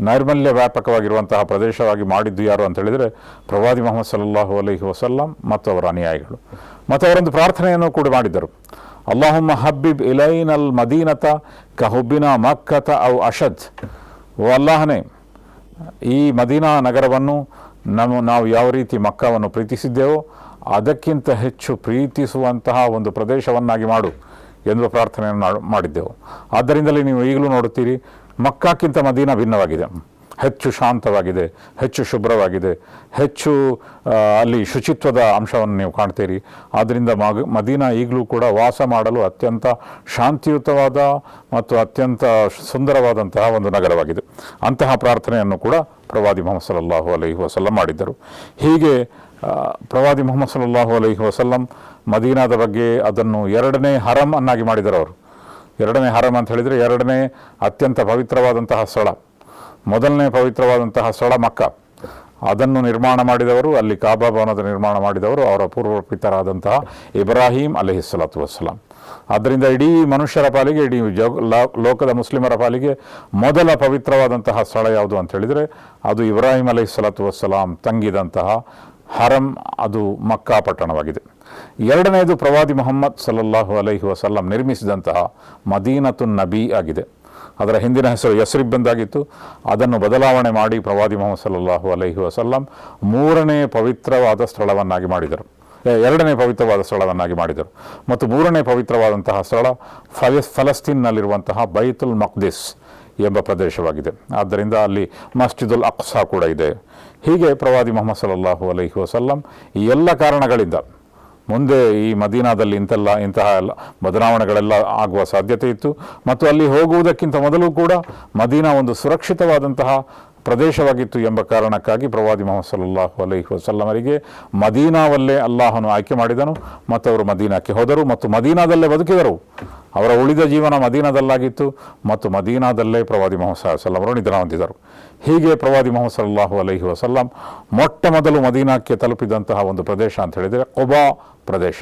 ನೈರ್ಮಲ್ಯ ವ್ಯಾಪಕವಾಗಿರುವಂತಹ ಪ್ರದೇಶವಾಗಿ ಮಾಡಿದ್ದು ಯಾರು ಅಂತ ಹೇಳಿದರೆ ಪ್ರವಾದಿ ಮೊಹಮ್ಮದ್ ಸಲ್ಲಲ್ಲಾಹು ಅಲೈಹಿ ವಸಲ್ಲಂ ಮತ್ತು ಅವರ ಅನುಯಾಯಿಗಳು. ಮತ್ತು ಅವರೊಂದು ಪ್ರಾರ್ಥನೆಯನ್ನು ಕೂಡ ಮಾಡಿದ್ದರು. ಅಲ್ಲಾಹುಮ್ಮ ಹಬ್ಬಿಬ್ ಇಲೈನಲ್ ಮದೀನತ ಕಹುಬ್ಬಿನ ಮಕ್ಕತ ಔ ಅಷದ್. ಓ ಅಲ್ಲಾಹನೇ, ಈ ಮದೀನಾ ನಗರವನ್ನು ನಾವು ಯಾವ ರೀತಿ ಮಕ್ಕವನ್ನು ಪ್ರೀತಿಸಿದ್ದೇವೋ ಅದಕ್ಕಿಂತ ಹೆಚ್ಚು ಪ್ರೀತಿಸುವಂತಹ ಒಂದು ಪ್ರದೇಶವನ್ನಾಗಿ ಮಾಡು ಎಂದು ಪ್ರಾರ್ಥನೆಯನ್ನು ಮಾಡಿದ್ದೆವು. ಆದ್ದರಿಂದಲೇ ನೀವು ಈಗಲೂ ನೋಡುತ್ತೀರಿ, ಮಕ್ಕಾಕ್ಕಿಂತ ಮದೀನಾ ಭಿನ್ನವಾಗಿದೆ, ಹೆಚ್ಚು ಶಾಂತವಾಗಿದೆ, ಹೆಚ್ಚು ಶುಭ್ರವಾಗಿದೆ, ಹೆಚ್ಚು ಅಲ್ಲಿ ಶುಚಿತ್ವದ ಅಂಶವನ್ನು ನೀವು ಕಾಣ್ತೀರಿ. ಆದ್ದರಿಂದ ಮದೀನಾ ಈಗಲೂ ಕೂಡ ವಾಸ ಮಾಡಲು ಅತ್ಯಂತ ಶಾಂತಿಯುತವಾದ ಮತ್ತು ಅತ್ಯಂತ ಸುಂದರವಾದಂತಹ ಒಂದು ನಗರವಾಗಿದೆ. ಅಂತಹ ಪ್ರಾರ್ಥನೆಯನ್ನು ಕೂಡ ಪ್ರವಾದಿ ಮೊಹಮ್ಮದ್ ಸಲ್ಲಲ್ಲಾಹು ಅಲೈಹಿ ವಸಲ್ಲಂ ಮಾಡಿದ್ದರು. ಹೀಗೆ ಪ್ರವಾದಿ ಮೊಹಮ್ಮದ್ ಸಲ್ಲಲ್ಲಾಹು ಅಲೈಹಿ ವಸಲ್ಲಂ ಮದೀನಾದ ಬಗ್ಗೆ ಅದನ್ನು ಎರಡನೇ ಹರಮ್ ಅನ್ನಾಗಿ ಮಾಡಿದರು. ಅವರು ಎರಡನೇ ಹರಮ್ ಅಂತ ಹೇಳಿದರೆ ಎರಡನೇ ಅತ್ಯಂತ ಪವಿತ್ರವಾದಂತಹ ಸ್ಥಳ. ಮೊದಲನೇ ಪವಿತ್ರವಾದಂತಹ ಸ್ಥಳ ಮಕ್ಕ, ಅದನ್ನು ನಿರ್ಮಾಣ ಮಾಡಿದವರು, ಅಲ್ಲಿ ಕಾಬಾ ಭವನದ ನಿರ್ಮಾಣ ಮಾಡಿದವರು ಅವರ ಪೂರ್ವ ಪಿತರಾದಂತಹ ಇಬ್ರಾಹಿಂ ಅಲೈಹಿಸ್ಸಲಾತು ವಸ್ಸಲಾಂ. ಆದ್ದರಿಂದ ಇಡೀ ಮನುಷ್ಯರ ಪಾಲಿಗೆ, ಇಡೀ ಲೋಕದ ಮುಸ್ಲಿಮರ ಪಾಲಿಗೆ ಮೊದಲ ಪವಿತ್ರವಾದಂತಹ ಸ್ಥಳ ಯಾವುದು ಅಂತ ಹೇಳಿದರೆ ಅದು ಇಬ್ರಾಹಿಂ ಅಲೈಹಿಸ್ಸಲಾತು ವಸ್ಸಲಾಂ ತಂಗಿದಂತಹ ಹರಮ್, ಅದು ಮಕ್ಕಾ ಪಟ್ಟಣವಾಗಿದೆ. ಎರಡನೆಯದು ಪ್ರವಾದಿ ಮೊಹಮ್ಮದ್ ಸಲ್ಲಲ್ಲಾಹು ಅಲೈಹಿ ವಸಲ್ಲಂ ನಿರ್ಮಿಸಿದಂತಹ ಮದೀನತುನ್ ನಬಿ ಆಗಿದೆ. ಅದರ ಹಿಂದಿನ ಹೆಸರು ಯಸ್ರಿಬ್ ಎಂದಾಗಿತ್ತು. ಅದನ್ನು ಬದಲಾವಣೆ ಮಾಡಿ ಪ್ರವಾದಿ ಮೊಹಮ್ಮದ್ ಸಲ್ಲಲ್ಲಾಹು ಅಲೈಹಿ ವಸಲ್ಲಂ ಎರಡನೇ ಪವಿತ್ರವಾದ ಸ್ಥಳವನ್ನಾಗಿ ಮಾಡಿದರು. ಮತ್ತು ಮೂರನೇ ಪವಿತ್ರವಾದಂತಹ ಸ್ಥಳ ಫಲಸ್ತೀನ್ನಲ್ಲಿರುವಂತಹ ಬೈತುಲ್ ಮಕ್ದಿಸ್ ಎಂಬ ಪ್ರದೇಶವಾಗಿದೆ. ಆದ್ದರಿಂದ ಅಲ್ಲಿ ಮಸ್ಜಿದುಲ್ ಅಕ್ಸಾ ಕೂಡ ಇದೆ. ಹೀಗೆ ಪ್ರವಾದಿ ಮೊಹಮ್ಮದ್ ಸಲ್ಲಲ್ಲಾಹು ಅಲೈಹಿ ವಸಲ್ಲಂ ಈ ಎಲ್ಲ ಕಾರಣಗಳಿಂದ ಮುಂದೆ ಈ ಮದೀನಾದಲ್ಲಿ ಇಂತಹ ಎಲ್ಲ ಬದಲಾವಣೆಗಳೆಲ್ಲ ಆಗುವ ಸಾಧ್ಯತೆ ಇತ್ತು. ಮತ್ತು ಅಲ್ಲಿ ಹೋಗುವುದಕ್ಕಿಂತ ಮೊದಲು ಕೂಡ ಮದೀನಾ ಒಂದು ಸುರಕ್ಷಿತವಾದಂತಹ ಪ್ರದೇಶವಾಗಿತ್ತು ಎಂಬ ಕಾರಣಕ್ಕಾಗಿ ಪ್ರವಾದಿ ಮೊಹಮ್ಮದ್ ಸಲ್ಲಲ್ಲಾಹು ಅಲೈಹಿ ವಸಲ್ಲಮರಿಗೆ ಮದೀನಾವಲ್ಲೇ ಅಲ್ಲಾಹನು ಆಯ್ಕೆ ಮಾಡಿದನು ಮತ್ತು ಅವರು ಮದೀನಾಕ್ಕೆ ಹೋದರು ಮತ್ತು ಮದೀನಾದಲ್ಲೇ ಬದುಕಿದರು. ಅವರ ಉಳಿದ ಜೀವನ ಮದೀನಾದಲ್ಲಾಗಿತ್ತು ಮತ್ತು ಮದೀನಾದಲ್ಲೇ ಪ್ರವಾದಿ ಮೊಹಮ್ಮದ್ ಸಲ್ಲಲ್ಲಾಹು ಅಲೈಹಿ ವಸಲ್ಲಂ ನಿಧನ ಹೊಂದಿದರು. ಹೀಗೆ ಪ್ರವಾದಿ ಮೊಹಮ್ಮದ್ ಸಲ್ಲಲ್ಲಾಹು ಅಲೈಹಿ ವಸಲ್ಲಂ ಮೊಟ್ಟ ಮೊದಲು ಮದೀನಾಕ್ಕೆ ತಲುಪಿದಂತಹ ಒಂದು ಪ್ರದೇಶ ಅಂತ ಹೇಳಿದರೆ ಕುಬಾ ಪ್ರದೇಶ.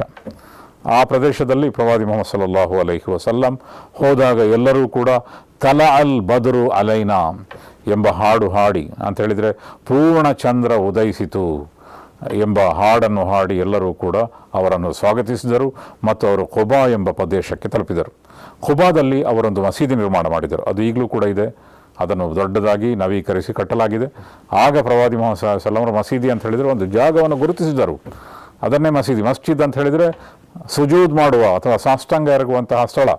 ಆ ಪ್ರದೇಶದಲ್ಲಿ ಪ್ರವಾದಿ ಮೊಹಮ್ಮದ್ ಸಲ್ಲಲ್ಲಾಹು ಅಲೈಹಿ ವಸಲ್ಲಂ ಹೋದಾಗ ಎಲ್ಲರೂ ಕೂಡ ತಲ ಅಲ್ ಬದ್ರು ಅಲೈನಾ ಎಂಬ ಹಾಡು ಹಾಡಿ ಅಂತ ಹೇಳಿದರೆ ಪೂರ್ಣ ಚಂದ್ರ ಉದಯಿಸಿತು ಎಂಬ ಹಾಡನ್ನು ಹಾಡಿ ಎಲ್ಲರೂ ಕೂಡ ಅವರನ್ನು ಸ್ವಾಗತಿಸಿದರು ಮತ್ತು ಅವರು ಖುಬಾ ಎಂಬ ಪ್ರದೇಶಕ್ಕೆ ತಲುಪಿದರು. ಖುಬಾದಲ್ಲಿ ಅವರೊಂದು ಮಸೀದಿ ನಿರ್ಮಾಣ ಮಾಡಿದರು. ಅದು ಈಗಲೂ ಕೂಡ ಇದೆ. ಅದನ್ನು ದೊಡ್ಡದಾಗಿ ನವೀಕರಿಸಿ ಕಟ್ಟಲಾಗಿದೆ. ಆಗ ಪ್ರವಾದಿ ಮೊಹಮ್ಮದ್ ಸಲ್ಲಲ್ಲಾಹು ಅಲೈಹಿ ವಸಲ್ಲಂ ಮಸೀದಿ ಅಂತ ಹೇಳಿದರೆ ಒಂದು ಜಾಗವನ್ನು ಗುರುತಿಸಿದರು. ಅದನ್ನೇ ಮಸ್ಜಿದ್ ಅಂತ ಹೇಳಿದರೆ ಸುಜೂದ್ ಮಾಡುವ ಅಥವಾ ಸಾಷ್ಟಾಂಗ ಎರಗುವಂತಹ ಸ್ಥಳ.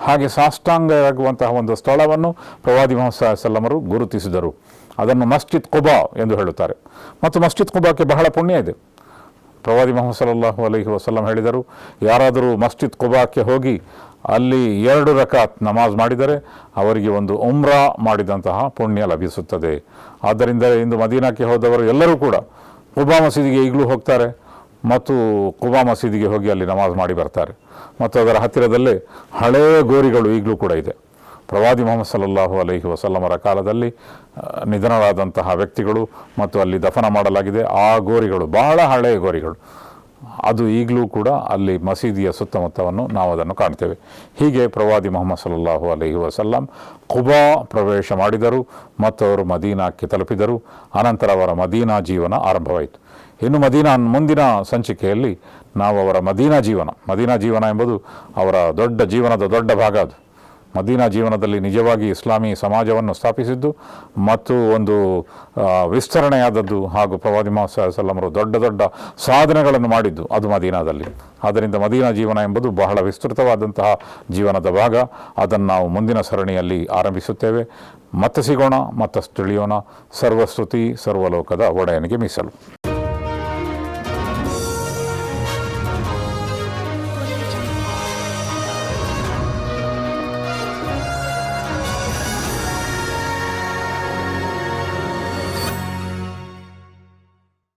ಹಾಗೆ ಸಾಷ್ಟಾಂಗ ಎರಗುವಂತಹ ಒಂದು ಸ್ಥಳವನ್ನು ಪ್ರವಾದಿ ಮೊಹಮ್ಮದ್ ಸಲ್ಲಲ್ಲಾಹು ಅಲೈಹಿ ವಸಲ್ಲಂ ಗುರುತಿಸಿದರು. ಅದನ್ನು ಮಸ್ಜಿದ್ ಕುಬಾ ಎಂದು ಹೇಳುತ್ತಾರೆ. ಮತ್ತು ಮಸ್ಜಿದ್ ಕುಬಾಕ್ಕೆ ಬಹಳ ಪುಣ್ಯ ಇದೆ. ಪ್ರವಾದಿ ಮೊಹಮ್ಮದ್ ಸಲ್ಲಲ್ಲಾಹು ಅಲೈಹಿ ವಸಲ್ಲಂ ಹೇಳಿದರು, ಯಾರಾದರೂ ಮಸ್ಜಿದ್ ಕುಬಾಕ್ಕೆ ಹೋಗಿ ಅಲ್ಲಿ 2 ರಕಾತ್ ನಮಾಜ್ ಮಾಡಿದರೆ ಅವರಿಗೆ ಒಂದು ಉಮ್ರಾ ಮಾಡಿದಂತಹ ಪುಣ್ಯ ಲಭಿಸುತ್ತದೆ. ಆದ್ದರಿಂದ ಇಂದು ಮದೀನಾಕ್ಕೆ ಹೋದವರು ಎಲ್ಲರೂ ಕೂಡ ಕುಬಾ ಮಸೀದಿಗೆ ಈಗಲೂ ಹೋಗ್ತಾರೆ ಮತ್ತು ಕುಬಾ ಮಸೀದಿಗೆ ಹೋಗಿ ಅಲ್ಲಿ ನಮಾಜ್ ಮಾಡಿ ಬರ್ತಾರೆ. ಮತ್ತು ಅದರ ಹತ್ತಿರದಲ್ಲೇ ಹಳೆಯ ಗೋರಿಗಳು ಈಗಲೂ ಕೂಡ ಇದೆ. ಪ್ರವಾದಿ ಮೊಹಮ್ಮದ್ ಸಲ್ಲಲ್ಲಾಹು ಅಲೈಹಿ ವಸಲ್ಲಮರ ಕಾಲದಲ್ಲಿ ನಿಧನರಾದಂತಹ ವ್ಯಕ್ತಿಗಳು ಮತ್ತು ಅಲ್ಲಿ ದಫನ ಮಾಡಲಾಗಿದೆ. ಆ ಗೋರಿಗಳು ಬಹಳ ಹಳೆಯ ಗೋರಿಗಳು, ಅದು ಈಗಲೂ ಕೂಡ ಅಲ್ಲಿ ಮಸೀದಿಯ ಸುತ್ತಮುತ್ತವನ್ನು ನಾವು ಅದನ್ನು ಕಾಣ್ತೇವೆ. ಹೀಗೆ ಪ್ರವಾದಿ ಮೊಹಮ್ಮದ್ ಸಲ್ಲಲ್ಲಾಹು ಅಲೈಹಿ ವಸಲ್ಲಂ ಕುಬಾ ಪ್ರವೇಶ ಮಾಡಿದರು ಮತ್ತು ಅವರು ಮದೀನಾಕ್ಕೆ ತಲುಪಿದರು. ಅನಂತರ ಅವರ ಮದೀನಾ ಜೀವನ ಆರಂಭವಾಯಿತು. ಇನ್ನು ಮುಂದಿನ ಸಂಚಿಕೆಯಲ್ಲಿ ನಾವು ಅವರ ಮದೀನಾ ಜೀವನ ಎಂಬುದು ಅವರ ಜೀವನದ ದೊಡ್ಡ ಭಾಗ. ಅದು ಮದೀನಾ ಜೀವನದಲ್ಲಿ ನಿಜವಾಗಿ ಇಸ್ಲಾಮಿ ಸಮಾಜವನ್ನು ಸ್ಥಾಪಿಸಿದ್ದು ಮತ್ತು ಒಂದು ವಿಸ್ತರಣೆಯಾದದ್ದು ಹಾಗೂ ಪ್ರವಾದಿ ಮೊಹಮ್ಮದ್ ಸಲ್ಲಲ್ಲಾಹು ಅಲೈಹಿ ವಸಲ್ಲಂ ದೊಡ್ಡ ಸಾಧನೆಗಳನ್ನು ಮಾಡಿದ್ದು ಅದು ಮದೀನಾದಲ್ಲಿ. ಆದ್ದರಿಂದ ಮದೀನಾ ಜೀವನ ಎಂಬುದು ಬಹಳ ವಿಸ್ತೃತವಾದಂತಹ ಜೀವನದ ಭಾಗ. ಅದನ್ನು ನಾವು ಮುಂದಿನ ಸರಣಿಯಲ್ಲಿ ಆರಂಭಿಸುತ್ತೇವೆ. ಮತ್ತೆ ಸಿಗೋಣ, ಮತ್ತಷ್ಟು ತಿಳಿಯೋಣ. ಸರ್ವಸ್ತುತಿ ಸರ್ವಲೋಕದ ಒಡೆಯನಿಗೆ ಮೀಸಲು.